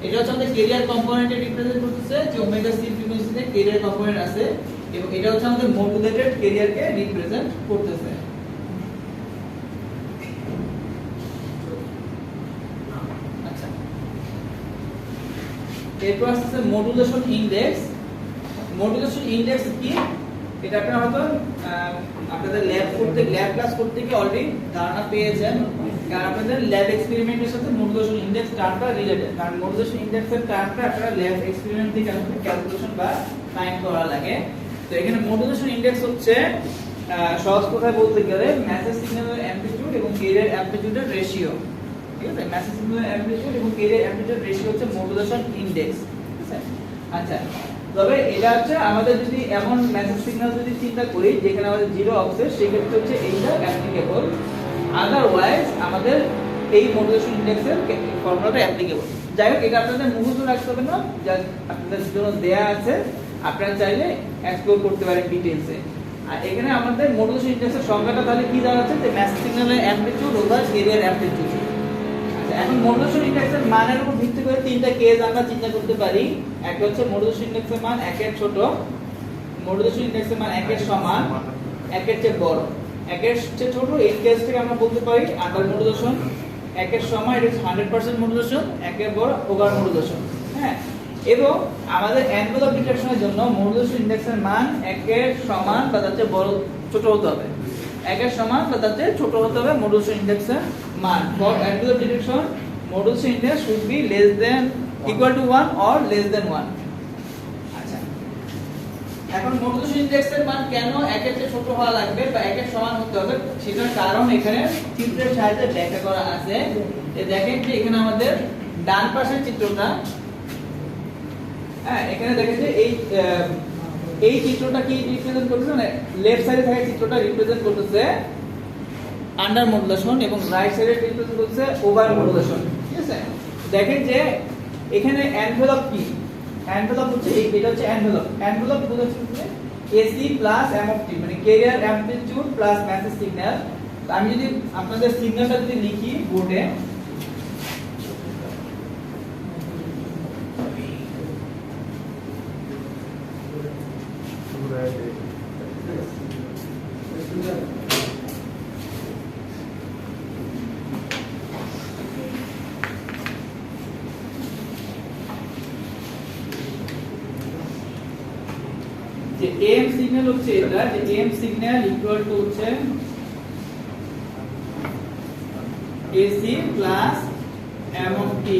এটা হচ্ছে আমাদের ক্যারিয়ার কম্পোনেন্টে রিপ্রেজেন্ট করতেছে, যে ওমেগা সি ফ্রিকোয়েন্সিতে ক্যারিয়ার কম্পোনেন্ট আছে, এবং এটা হচ্ছে আমাদের মডুলেটেড ক্যারিয়ারকে রিপ্রেজেন্ট করতেছে। আচ্ছা, এরপর আসছে মডুলেশন ইনডেক্স। মডুলেশন ইনডেক্স কি, এটা আপনারা হয়তো আপনাদের ল্যাব ক্লাস করতে গিয়ে অলরেডি ধারণা পেয়েছেন, কারণ আপনাদের ল্যাব এক্সপেরিমেন্টের সাথে মডুলেশন ইনডেক্স টার্মটা রিলেটেড, কারণ মডুলেশন ইনডেক্সের টার্মটা আপনারা ল্যাব এক্সপেরিমেন্ট থেকে ক্যালকুলেশন বা ফাইন্ড করা লাগে। তো এখানে মডুলেশন ইনডেক্স হচ্ছে সহজ কথায় বলতে গেলে মেসেজ সিগন্যালের অ্যামপ্লিটিউড এবং ক্যারিয়ার অ্যামপ্লিটিউডের রেশিও, ঠিক আছে? মেসেজ সিগন্যালের অ্যামপ্লিটিউড এবং ক্যারিয়ার অ্যামপ্লিটিউড রেশিও হচ্ছে মডুলেশন ইনডেক্স, ঠিক আছে? আচ্ছা, তবে এটা হচ্ছে আমাদের যদি এমন মেসেজ সিগন্যাল যদি চিন্তা করি যেখানে আমাদের জিরো অফসেট, সেই ক্ষেত্রে হচ্ছে এইটা অ্যাপ্লিকেবল, আদারওয়াইজ আমাদের এই মডুলেশন ইনডেক্সের ফর্মুলাটা অ্যাপ্লিকেবল। যাই হোক, এটা আপনাদের মুখস্থ রাখতে হবে না, যা আপনাদের জন্য দেয়া আছে, আপনারা চাইলে এক্সপ্লোর করতে পারেন ডিটেইলসে। আর এখানে আমাদের মডুলেশন ইনডেক্সের সংজ্ঞাটা তাহলে কি দাঁড়াচ্ছে, যে মেসেজ সিগন্যালের অ্যামপ্লিটিউড ওভার ক্যারিয়ার অ্যামপ্লিটিউড। আচ্ছা, এখন মডুলেশন ইনডেক্সের মানের উপর ভিত্তি করে তিনটা কেস আমরা চিন্তা করতে পারি। একটা হচ্ছে মডুলেশন ইনডেক্সের মান 1 এর ছোট, মডুলেশন ইনডেক্সের মান 1 এর সমান, 1 এর চেয়ে বড়। 1 এর চেয়ে ছোট এই কেসটাকে আমরা বলতে পারি আন্ডার মডুলেশন, 1 এর সমান এটা 100% মডুলেশন, 1 এর বড় ওভার মডুলেশন। হ্যাঁ, এবং আমাদের এনভেলপ ডিটেকশনের জন্য মডুলেশন ইনডেক্সের মান 1 এর সমান বা তার চেয়ে বড় ছোট হতে হবে, 1 এর সমান বা তার চেয়ে ছোট হতে হবে মডুলেশন ইনডেক্সের মান। For envelope detection modulation index should be less than equal to 1 or less than 1। আচ্ছা, এখন মডুলেশন ইনডেক্সের মান কেন 1 এর চেয়ে ছোট হওয়া লাগবে বা 1 এর সমান হতে হবে, সেটার কারণ এখানে চিত্রের সাহায্যে ব্যাখ্যা করা আছে। এই দেখেন যে এখানে আমাদের ডান পাশের চিত্রটা, হ্যাঁ, এখানে দেখেন যে এই চিত্রটা কি রিপ্রেজেন্ট করতেছে, মানে লেফট সাইডে থাকা চিত্রটা রিপ্রেজেন্ট করতেছে আন্ডার মডুলেশন এবং রাইট সাইডে রিপ্রেজেন্ট করতেছে ওভার মডুলেশন, ঠিক আছে? দেখেন যে এখানে এনভেলপ কি, এনভেলপ হচ্ছে এটা হচ্ছে এনভেলপ। এনভেলপ বোঝাচ্ছে এসি প্লাস এম অফ টি, মানে career amplitude plus message signal. আমি যদি আপনাদের সিগন্যালটা যদি লিখি বোর্ডে, এম সিগন্যাল হচ্ছে এটা, যে এম সিগন্যাল ইকুয়াল টু হচ্ছে AC plus M of T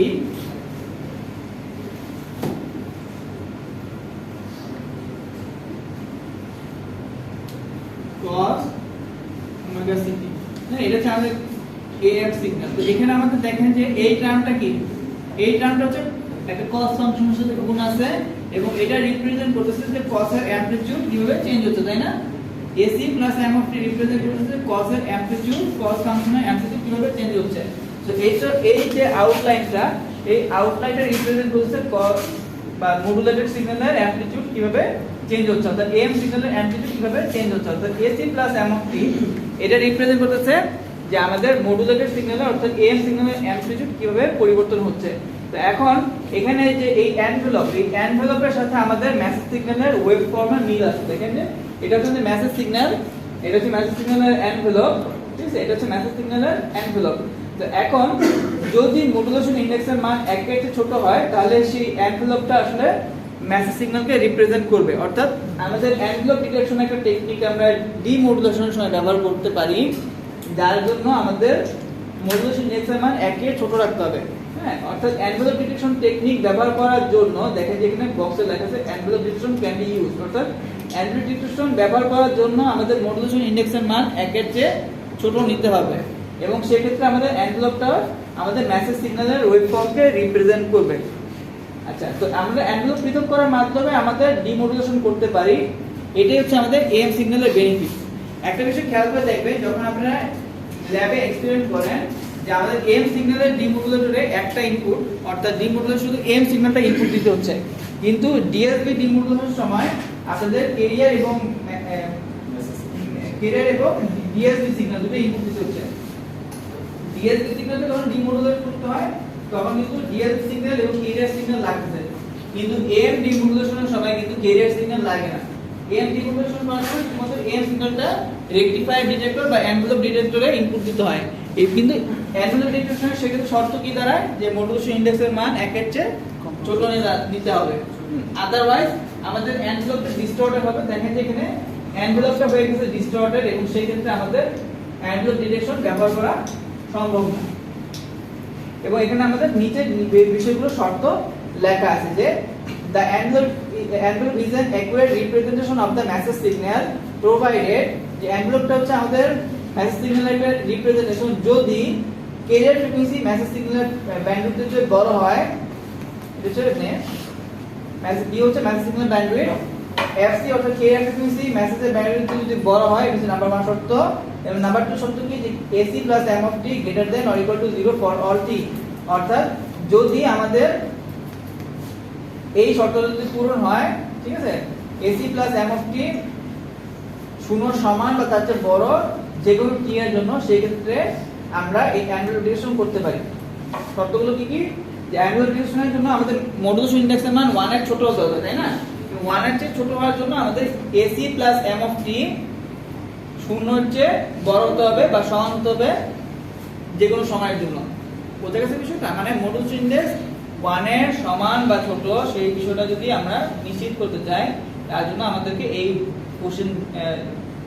cos omega c t. না, এটা হচ্ছে আমাদের এএফ সিগন্যাল। তো এখানে আমাদের দেখেন যে এই টার্মটা কি, এই টার্মটা হচ্ছে একটা cos ফাংশনের সাথে গুণ আছে এবং এটা রিপ্রেজেন্ট করতেছে যে cos এর অ্যামপ্লিটিউড কিভাবে চেঞ্জ হচ্ছে, তাই না? AC plus M of T represent করতেছে cos এর অ্যামপ্লিটিউড, cos ফাংশনের অ্যামপ্লিটিউড কিভাবে চেঞ্জ হচ্ছে। তো এই যে আউটলাইনটা, এই আউটলাইনটা রিপ্রেজেন্ট করতেছে cos বা মডুলেটেড সিগন্যালের অ্যামপ্লিটিউড কিভাবে চেঞ্জ হচ্ছে, অর্থাৎ এম সিগন্যালের অ্যামপ্লিটিউড কিভাবে চেঞ্জ হচ্ছে, অর্থাৎ AC plus M of T এটা রিপ্রেজেন্ট করতেছে যে আমাদের মডুলেটেড সিগন্যালের অর্থাৎ এম সিগন্যালের অ্যামপ্লিটিউড কিভাবে পরিবর্তন হচ্ছে। তো এখন এখানে যে এই এনভেলপ, এই এনভেলপের সাথে আমাদের মেসেজ সিগন্যালের ওয়েভ ফর্মের মিল আছে। দেখেন যে এটা হচ্ছে মেসেজ সিগন্যাল, এটা হচ্ছে মেসেজ সিগন্যালের এনভেলপ, ঠিক আছে? এটা হচ্ছে মেসেজ সিগন্যালের এনভেলপ। তো এখন যদি মডুলেশন ইন্ডেক্সের মান 1 এর চেয়ে ছোট হয় তাহলে সেই এনভেলপটা আসলে মেসেজ সিগন্যালকে রিপ্রেজেন্ট করবে। অর্থাৎ আমাদের এনভেলপ ডিটেকশন একটা টেকনিক আমরা ডিমডুলেশনের সময় ব্যবহার করতে পারি, যার জন্য আমাদের মডুলেশন ইন্ডেক্সের মান 1 এর ছোট রাখতে হবে। হ্যাঁ, অর্থাৎ এনভেলপ ডিটেকশন টেকনিক ব্যবহার করার জন্য দেখেন যে এখানে বক্সে লেখা আছে envelope detection can be used, অর্থাৎ এনভেলপ ডিটেকশন ব্যবহার করার জন্য আমাদের মডুলেশন ইন্ডেক্সের মান 1 এর চেয়ে ছোট নিতে হবে এবং সেই ক্ষেত্রে আমাদের এনভেলপটা আমাদের মেসেজ সিগন্যালের ওয়েভ ফর্মকে রিপ্রেজেন্ট করবে। আচ্ছা, তো আমরা এনভেলপ পৃথক করার মাধ্যমে আমাদের ডিমডুলেশন করতে পারি। এটাই হচ্ছে আমাদের এম সিগন্যালের বেনিফিট। একটা বিষয় খেয়াল করে দেখবেন, যখন আপনারা ল্যাবে এক্সপেরিমেন্ট করেন যে আমাদের এম সিগন্যালের ডিমডুলেটরে একটা ইনপুট, অর্থাৎ ডিমডুলেটর শুধু এম সিগন্যালটা ইনপুট দিতে হচ্ছে, কিন্তু ডিএসবি ডিমডুলেশনের সময় আপনাদের ক্যারিয়ার এবং ডিএসবি সিগন্যাল দুটো ইনপুট দিতে হচ্ছে। ডিএসবি সিগন্যালটা যখন ডিমডুলেট করতে হয় তখন কিন্তু ডিএসবি সিগন্যাল এবং ক্যারিয়ার সিগন্যাল লাগছে, কিন্তু এম ডিমডুলেশনের সময় কিন্তু ক্যারিয়ার সিগন্যাল লাগে না। এম ডিমডুলেশন করার সময় শুধুমাত্র এম সিগন্যালটা রেকটিফায়ার ডিটেক্টর বা এনভেলপ ডিটেক্টরে ইনপুট দিতে হয়। এই কিন্তু এনভেলপ ডিটেকশনের সেক্ষেত্রে শর্ত কি দাঁড়ায় যে মডুলেশন ইন্ডেক্সের মান 1 এর চেয়ে ছোট নিতে হবে, আদারওয়াইজ আমাদের এনভেলপটা ডিস্টর্টেড হবে। দেখেন যে এখানে এনভেলপটা হয়ে গেছে ডিস্টর্টেড এবং সেই ক্ষেত্রে আমাদের এনভেলপ ডিটেকশন ব্যবহার করা সম্ভব না। এবং এখানে আমাদের নিচে বিষয়গুলো শর্ত লেখা আছে যে the envelope is an accurate representation of the message signal provided, যে envelope-টা হচ্ছে আমাদের মেসেজ সিগন্যালের রিপ্রেজেন্টেশন যদি ক্যারিয়ার ফ্রিকোয়েন্সি মেসেজ সিগন্যালের ব্যান্ডউইথের চেয়ে বড় হয়, এটা হচ্ছে মেসেজ বি হচ্ছে মেসেজ সিগন্যাল ব্যান্ডউইথ, এফসি অর্থাৎ ক্যারিয়ার ফ্রিকোয়েন্সি মেসেজের ব্যান্ডউইথ যদি বড় হয়, এটা হচ্ছে নাম্বার 1 শর্ত। এবং নাম্বার 2 শর্ত কি, যে AC plus M of T greater than or equal to 0 for all T, অর্থাৎ যদি আমাদের এই শর্ত যদি পূরণ হয়, ঠিক আছে, এসি প্লাস এম অফ টি 0 সমান বা তার চেয়ে বড় যে কোনো টি এর জন্য, সেই ক্ষেত্রে আমরা এই এনভেলপ ডিটেকশন করতে পারি। শর্তগুলো কি কি, যে এনভেলপ ডিটেকশনের জন্য আমাদের মডুলেশন ইন্ডেক্সের মান 1 এর ছোট হতে হবে, তাই না? 1 এর চেয়ে ছোট হওয়ার জন্য আমাদের এসি প্লাস এম অফ টি 0 এর চেয়ে বড় হতে হবে বা সমান হতে হবে যে কোনো সময়ের জন্য। বোঝা গেছে বিষয়টা? মানে মডুলেশন ইন্ডেক্স 1 এর সমান বা ছোট, সেই বিষয়টা যদি আমরা নিশ্চিত করতে চাই, তার জন্য আমাদেরকে এই কোশ্চেন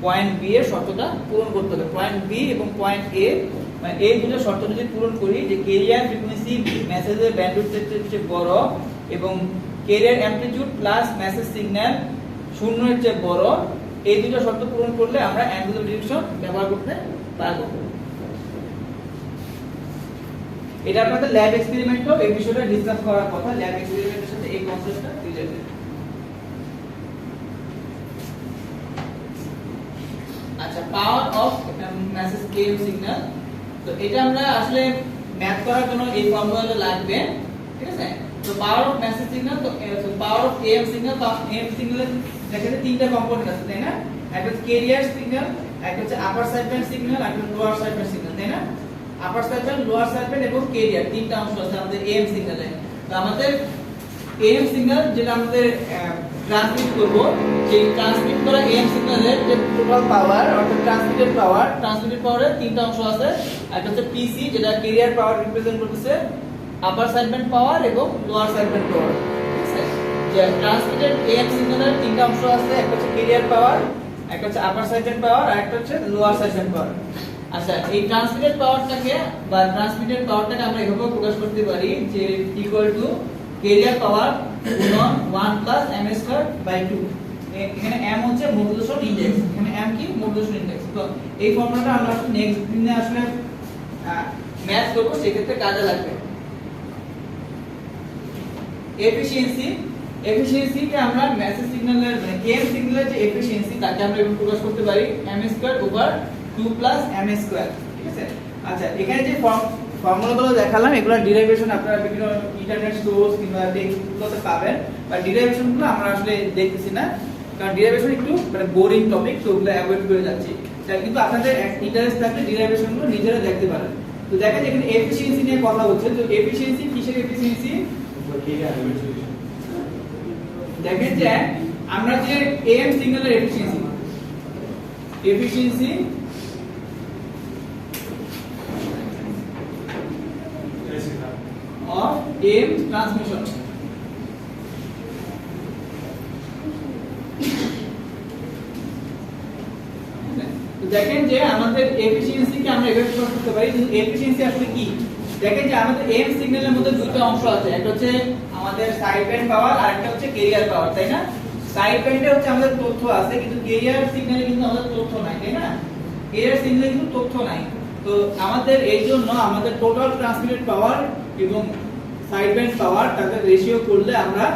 পয়েন্ট বি এর শর্তটা পূরণ করতে হবে। পয়েন্ট বি এবং পয়েন্ট এ, মানে এই দুটো শর্ত যদি পূরণ করি, যে ক্যারিয়ার ফ্রিকোয়েন্সি মেসেজের ব্যান্ডউইথের চেয়ে বড় এবং career amplitude plus message signal 0 এর চেয়ে বড়, এই দুটো শর্ত পূরণ করলে আমরা এনভেলপ ডিটেকশন ব্যবহার করতে পারবো। এটা আপনাদের ল্যাব এক্সপেরিমেন্টও এই বিষয়টা ডিসকাস করার কথা, ল্যাব এক্সপেরিমেন্টের সাথে এই কনসেপ্টটা রিলেটেড। আচ্ছা, power of message KM signal, তো এটা আমরা আসলে ম্যাথ করার জন্য এই ফর্মুলাটা লাগবে, ঠিক আছে? তো পাওয়ার অফ মেসেজ সিগন্যাল, তো পাওয়ার অফ কেএম সিগন্যাল, তো এম সিগন্যালের দেখেন তিনটা কম্পোনেন্ট আছে, তাই না? একটা হচ্ছে ক্যারিয়ার সিগন্যাল, একটা হচ্ছে আপার সাইডব্যান্ড সিগন্যাল, একটা লোয়ার সাইডব্যান্ড সিগন্যাল, তাই না? আপার সাইডব্যান্ড, লোয়ার সাইডব্যান্ড এবং ক্যারিয়ার, তিনটা অংশ আছে আমাদের এম সিগন্যালে। তো আমাদের এম সিগন্যাল যেটা আমাদের ট্রান্সমিট করব, সেই ট্রান্সমিট করা এম সিগন্যালের যে টোটাল পাওয়ার অর্থাৎ ট্রান্সমিটেড পাওয়ারের তিনটা অংশ আছে। একটা হচ্ছে পিসি, যেটা ক্যারিয়ার পাওয়ার রিপ্রেজেন্ট করতেছে, আপার সাইডব্যান্ড পাওয়ার এবং লোয়ার সাইডব্যান্ড পাওয়ার, ঠিক আছে? যে ট্রান্সমিটেড এএম সিগন্যালের তিনটা অংশ আছে, একটা হচ্ছে ক্যারিয়ার পাওয়ার, একটা হচ্ছে আপার সাইডব্যান্ড পাওয়ার, আর একটা হচ্ছে লোয়ার সাইডব্যান্ড পাওয়ার। আচ্ছা, এই ট্রান্সমিটেড পাওয়ারটাকে আমরা এভাবে প্রকাশ করতে পারি যে ইকুয়াল টু ক্যারিয়ার পাওয়ার গুণন 1 প্লাস m স্কয়ার বাই 2। এখানে m হচ্ছে মডুলেশন ইনডেক্স, এখানে m কি মডুলেশন ইনডেক্স। তো এই ফর্মুলাটা আমরা নেক্সট দিনে আসলে ম্যাথ করব, সেক্ষেত্রে কাজে লাগবে। এফিশিয়েন্সিকে আমরা মেসেজ সিগন্যালের মানে এএম সিগন্যালের যে এফিশিয়েন্সি তাকে আমরা এভাবে প্রকাশ করতে পারি m square over 2 plus m square, ঠিক আছে। আচ্ছা, এখানে যে ফর্মুলাগুলো দেখালাম এগুলোর ডেরিভেশন আপনারা বিভিন্ন ইন্টারনেট সোর্স কিংবা টেক্সটগুলোতে পাবেন, বা ডেরিভেশনগুলো আমরা আসলে দেখতেছি না, কারণ ডেরিভেশন একটু মানে বোরিং টপিক, তো ওগুলো অ্যাভয়েড করে যাচ্ছি। কিন্তু আপনাদের ইন্টারেস্ট থাকলে ডেরিভেশনগুলো নিজেরা দেখতে পারেন। তো দেখেন এখানে এফিশিয়েন্সি নিয়ে কথা হচ্ছে, তো এফিশিয়েন্সি কিসের এফিশিয়েন্সি? দেখেন যে আমরা যে এএম সিগন্যালের এফিশিয়েন্সি of AM transmission, তো দেখেন যে আমাদের এফিশিয়েন্সি কে আমরা এভাবে প্রকাশ করতে পারি। কিন্তু এফিশিয়েন্সি আসলে কি? দেখেন যে আমাদের এম সিগন্যালের মধ্যে দুটো অংশ আছে, একটা হচ্ছে আমাদের সাইড ব্যান্ড পাওয়ার আর একটা হচ্ছে ক্যারিয়ার পাওয়ার, তাই না? সাইড ব্যান্ডে হচ্ছে আমাদের তথ্য আছে, কিন্তু ক্যারিয়ার সিগন্যালে কিন্তু আমাদের তথ্য নাই, তাই না? ক্যারিয়ার সিগন্যালে কিন্তু তথ্য নাই। তো আমাদের এই জন্য আমাদের টোটাল ট্রান্সমিটেড পাওয়ার এবং সাইড ব্যান্ড পাওয়ার তাদের রেশিও করলে আমরা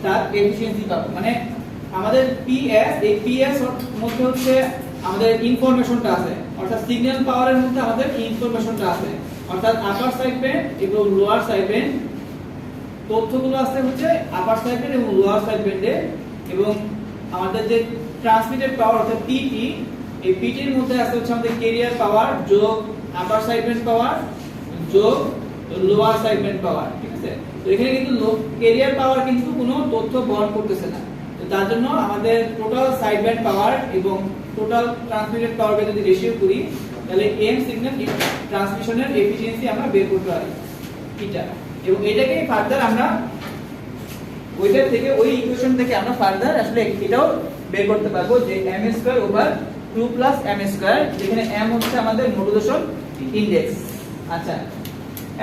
তার এফিশিয়েন্সি পাবো। মানে আমাদের পিএস, এই পিএস মধ্যে হচ্ছে আমাদের ইনফরমেশনটা আছে, অর্থাৎ সিগন্যাল পাওয়ারের মধ্যে আমাদের ইনফরমেশনটা আছে, অর্থাৎ আপার সাইড ব্যান্ড এবং লোয়ার সাইড ব্যান্ড তথ্যগুলো আছে হচ্ছে আপার সাইড ব্যান্ড এবং লোয়ার সাইড ব্যান্ডে, এবং আমাদের যে ট্রান্সমিটেড পাওয়ার অর্থাৎ পিটি, এই পিটির মধ্যে আছে হচ্ছে আমাদের ক্যারিয়ার পাওয়ার যোগ আপার সাইড ব্যান্ড পাওয়ার যোগ লোয়ার সাইড ব্যান্ড পাওয়ার, ঠিক আছে। তো এখানে কিন্তু ক্যারিয়ার পাওয়ার কিন্তু কোনো তথ্য বহন করতেছে না, তো তার জন্য আমাদের টোটাল সাইড ব্যান্ড পাওয়ার এবং টোটাল ট্রান্সমিটেড পাওয়ারকে যদি রেশিও করি তাহলে এম সিগন্যাল ট্রান্সমিশনের এফিশিয়েন্সি আমরা বের করতে পারি এটা, এবং এটাকে ফার্দার আমরা ওইটার থেকে ওই ইকুয়েশন থেকে আমরা ফার্দার আসলে এটাও বের করতে পারবো যে m square over 2 plus m square, যেখানে m হচ্ছে আমাদের মডুলেশন ইনডেক্স। আচ্ছা,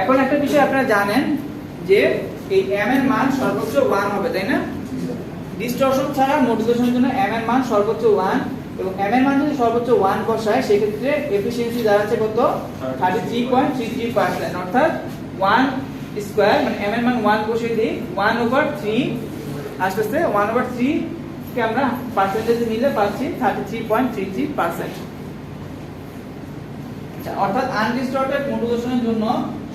এখন একটা বিষয় আপনারা জানেন যে এই m এর মান সর্বোচ্চ 1 হবে, তাই না? ডিসটরশন ছাড়া মডুলেশনের জন্য m এর মান সর্বোচ্চ 1, এবং m এর মান যদি সর্বোচ্চ 1 বসায় সেক্ষেত্রে এফিশিয়েন্সি দাঁড়াচ্ছে কত? 33.33%, অর্থাৎ 1 স্কয়ার মানে m এর মান 1 বসিয়ে দিই 1/3 আসছে 1/3 কে আমরা পার্সেন্টেজে নিলে পাচ্ছি 33.33%। আচ্ছা, অর্থাৎ আনডিস্টর্টেড মডুলেশনের জন্য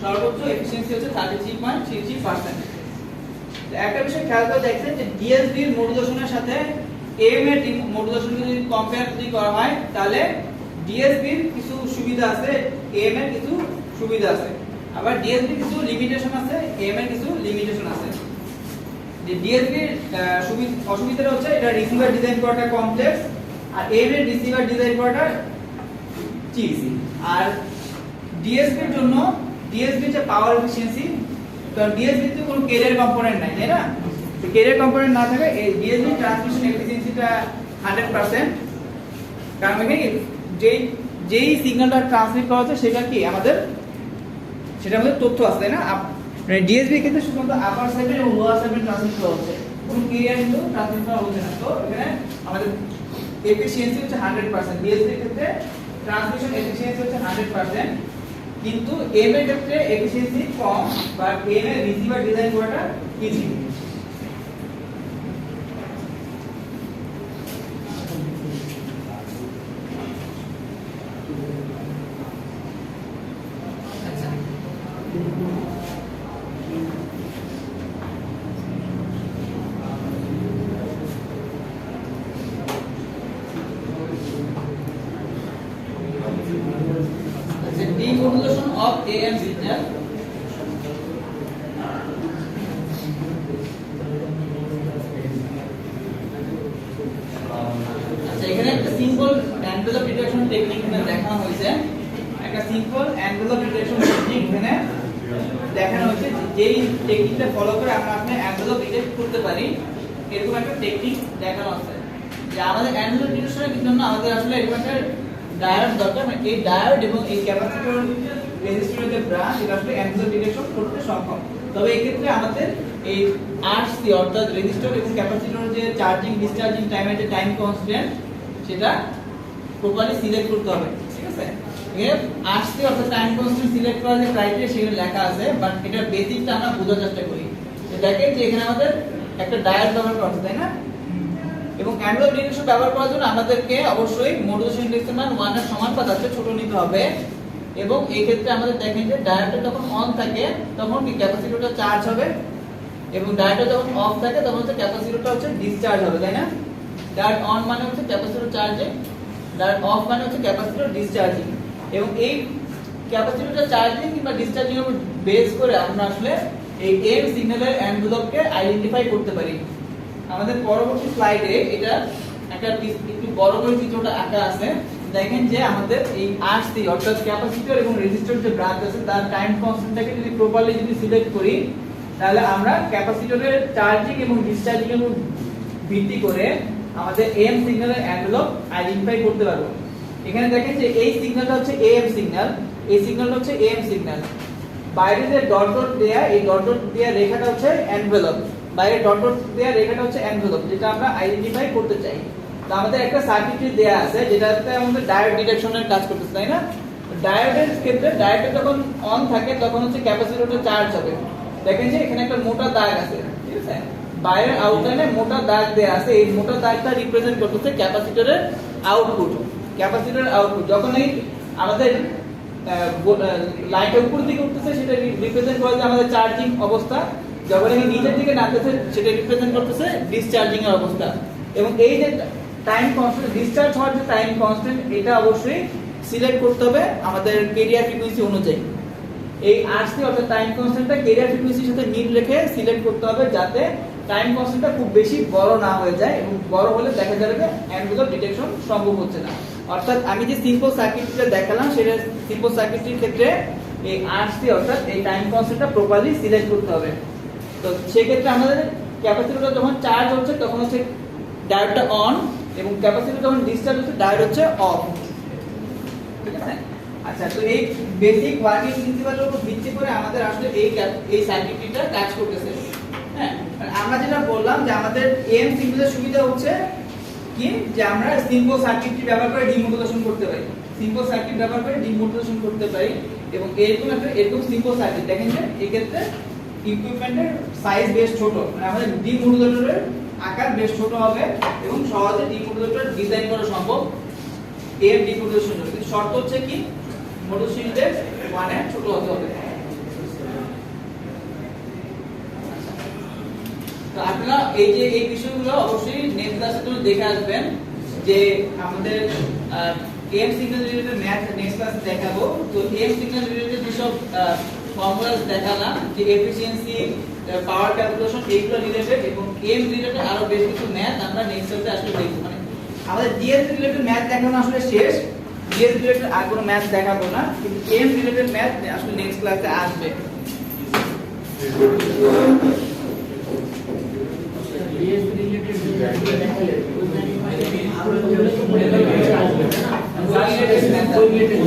সর্বোচ্চ এফিশিয়েন্সি হচ্ছে 33.33%। একটা বিষয় খেয়াল করে দেখছেন যে ডিএসবি এর মডুলেশনের সাথে এম এর মডুলেশন যদি কম্পেয়ার করা হয় তাহলে ডিএসবি এর কিছু সুবিধা আছে, এম এর কিছু সুবিধা আছে, আবার ডিএসবি কিছু লিমিটেশন আছে, এম এর কিছু লিমিটেশন আছে। যে ডিএসবি এর অসুবিধাটা হচ্ছে এটা রিসিভার ডিজাইন করাটা কমপ্লেক্স, আর এম এর রিসিভার ডিজাইন করাটা চিপ। আর ডিএসবি এর জন্য ডিএসবি যে পাওয়ার এফিশিয়েন্সি, কারণ ডিএসবি তে কোনো ক্যারিয়ার কম্পোনেন্ট নাই, তাই না? তো ক্যারিয়ার কম্পোনেন্ট না থাকে এই ডিএসবি ট্রান্সমিশন এফিশিয়েন্সিটা 100%, কারণ এখানে যেই সিগন্যালটা ট্রান্সমিট করা হচ্ছে সেটা কি আমাদের তথ্য আছে, তাই না? মানে ডিএসবি কিন্তু শুধুমাত্র আপার সাইডে এবং লোয়ার সাইডে ট্রান্সমিট করা হচ্ছে, কোনো ক্যারিয়ার কিন্তু ট্রান্সমিট করা হচ্ছে না। তো এখানে আমাদের এফিশিয়েন্সি হচ্ছে 100%, ডিএসবি এর ক্ষেত্রে ট্রান্সমিশন এফিশিয়েন্সি হচ্ছে 100%, কিন্তু এম এর ক্ষেত্রে এফিশিয়েন্সি কম, বা এম এর রিসিভার ডিজাইন করাটা easy. Demodulation of AM signal. আচ্ছা, এখানে একটা সিম্পল এনভেলপ ডিটেকশন টেকনিক এখানে দেখানো হয়েছে, একটা সিম্পল এনভেলপ ডিটেকশন টেকনিক এখানে দেখানো হয়েছে যেই টেকনিকটা ফলো করে আমরা আপনার অ্যানভেলপ ডিটেক্ট করতে পারি, এরকম একটা টেকনিক দেখানো আছে। যে আমাদের অ্যানভেলপ ডিটেকশনের জন্য আমাদের আসলে এরকম একটা ডায়োড দরকার, মানে এই ডায়োড এবং এই ক্যাপাসিটর রেজিস্টরের যে ব্রাঞ্চ এটা আসলে অ্যানভেলপ ডিটেকশন করতে সক্ষম। তবে এই ক্ষেত্রে আমাদের এই আরসি অর্থাৎ রেজিস্টর এবং ক্যাপাসিটর যে চার্জিং ডিসচার্জিং টাইমের যে টাইম কনস্ট্যান্ট সেটা প্রপারলি সিলেক্ট করতে হবে, ঠিক আছে? এর আরসি অর্থাৎ টাইম কনস্ট্যান্ট সিলেক্ট করার যে ক্রাইটেরিয়া সেখানে লেখা আছে, বাট এটার বেসিকটা আমরা বোঝার চেষ্টা করি। তো দেখেন যে এখানে আমাদের একটা ডায়োড ব্যবহার করা আছে, তাই না? এবং অ্যানভেলপ ডিটেকশন ব্যবহার করার জন্য আমাদেরকে অবশ্যই মডুলেশন ইন্ডেক্সের মান 1 এর সমান বা তার চেয়ে ছোট নিতে হবে। এবং এই ক্ষেত্রে আমাদের দেখেন যে ডায়োডটা যখন অন থাকে তখন কি ক্যাপাসিটরটা চার্জ হবে, এবং ডায়োডটা যখন অফ থাকে তখন হচ্ছে ক্যাপাসিটরটা হচ্ছে ডিসচার্জ হবে, তাই না? ডায়োড অন মানে হচ্ছে ক্যাপাসিটর চার্জিং, ডায়োড অফ মানে হচ্ছে ক্যাপাসিটর ডিসচার্জিং। এবং এই ক্যাপাসিটরটা চার্জিং কিংবা ডিসচার্জিং এর উপর বেস করে আমরা আসলে এই এম সিগন্যালের এনভেলপকে আইডেন্টিফাই করতে পারি। আমাদের পরবর্তী স্লাইডে এটা একটা একটু বড় করে চিত্রটা আঁকা আছে। দেখেন যে আমাদের এই আরসি অর্থাৎ ক্যাপাসিটর এবং রেজিস্টর যে ব্রাঞ্চ আছে তার টাইম কনস্ট্যান্টটাকে যদি প্রপারলি যদি সিলেক্ট করি, তাহলে আমরা ক্যাপাসিটরের চার্জিং এবং ডিসচার্জিং এর উপর ভিত্তি করে আমাদের এম সিগন্যালের এনভেলপ আইডেন্টিফাই করতে পারবো। এখানে দেখেন যে এই সিগন্যালটা হচ্ছে এম সিগন্যাল, এই সিগন্যালটা হচ্ছে এম সিগন্যাল। বাইরে যে ডট ডট দেয়া, এই ডট ডট দেয়া রেখাটা হচ্ছে এনভেলপ, বাইরে ডট ডট দেয়া রেখাটা হচ্ছে এনভেলপ, যেটা আমরা আইডেন্টিফাই করতে চাই। তো আমাদের একটা সার্কিটরি দেয়া আছে যেটাতে আমাদের ডায়োড ডিটেকশনের কাজ করতেছে, তাই না? ডায়োডের ক্ষেত্রে ডায়োডটা যখন অন থাকে তখন হচ্ছে ক্যাপাসিটরটা চার্জ হবে। দেখেন যে এখানে একটা মোটা দাগ আছে, ঠিক আছে? বাইরের আউটলাইনে মোটা দাগ দেয়া আছে, এই মোটা দাগটা রিপ্রেজেন্ট করতেছে ক্যাপাসিটরের আউটপুট। ক্যাপাসিটরের আউটপুট যখন এই আমাদের লাইনটা উপর দিকে উঠতেছে সেটা রিপ্রেজেন্ট করে যে আমাদের চার্জিং অবস্থা, যখন এই নিচের দিকে নামতেছে সেটা রিপ্রেজেন্ট করতেছে ডিসচার্জিং এর অবস্থা। এবং এই যে টাইম কনস্ট্যান্ট ডিসচার্জ হওয়ার যে টাইম কনস্ট্যান্ট এটা অবশ্যই সিলেক্ট করতে হবে আমাদের ক্যারিয়ার ফ্রিকোয়েন্সি অনুযায়ী। এই আরসি অর্থাৎ টাইম কনস্ট্যান্টটা ক্যারিয়ার ফ্রিকোয়েন্সির সাথে মিল রেখে সিলেক্ট করতে হবে যাতে টাইম কনস্ট্যান্টটা খুব বেশি বড় না হয়ে যায়, এবং বড় হলে দেখা যাবে যে অ্যানভেলপ ডিটেকশন সম্ভব হচ্ছে না। অর্থাৎ আমি যে সিম্পল সার্কিটটা দেখালাম সেটা সিম্পল সার্কিটের ক্ষেত্রে এই আরসি অর্থাৎ এই টাইম কনস্ট্যান্টটা প্রপারলি সিলেক্ট করতে হবে। তো সেই ক্ষেত্রে আমাদের ক্যাপাসিটরটা যখন চার্জ হচ্ছে তখন হচ্ছে ডায়োডটা অন, এবং ক্যাপাসিটর যখন ডিসচার্জ হচ্ছে ডায়োড হচ্ছে অফ, ঠিক আছে? আচ্ছা, তো এই বেসিক ওয়ার্কিং প্রিন্সিপালের উপর ভিত্তি করে আমাদের আসলে এই সার্কিটটা কাজ করতেছে। হ্যাঁ, আমরা যেটা বললাম যে আমাদের এম সিগন্যালের সুবিধা হচ্ছে কি, যে আমরা সিম্পল সার্কিটটি ব্যবহার করে ডিমোডুলেশন করতে পারি, সিম্পল সার্কিট ব্যবহার করে ডিমোডুলেশন করতে পারি। এবং এরকম সিম্পল সার্কিট দেখেন যে এই ক্ষেত্রে ইকুইপমেন্টের সাইজ বেশ ছোট, মানে আমাদের ডিমোডুলেটরের আকার বেশ ছোট হবে এবং সহজে ডিমোডুলেটর ডিজাইন করা সম্ভব এর ডিমোডুলেশন জন্য। কিন্তু শর্ত হচ্ছে কি, মডুলেশন ইনডেক্স 1 এর ছোট হতে হবে। তো আপনারা এই যে এই বিষয়গুলো অবশ্যই নেক্সট ক্লাসের জন্য দেখে আসবেন, যে আমাদের M signal related math next ক্লাসে দেখাবো। তো এম সিগন্যাল রিলেটেড যেসব ফর্মুলাস দেখালাম, যে এফিসিয়েন্সি, পাওয়ার ক্যালকুলেশন, এইগুলো রিলেটেড এবং এম রিলেটেড আরো বেশ কিছু ম্যাথ আমরা নেক্সট ক্লাসে আসলে দেখব। মানে আমাদের ডিএস রিলেটেড ম্যাথ দেখানো আসলে শেষ, ডিএস রিলেটেড আর কোনো ম্যাথ দেখাবো না, কিন্তু এম রিলেটেড ম্যাথ আসলে নেক্সট ক্লাসে আসবে। ডিএস রিলেটেড দেখালে ওই রিলেটেড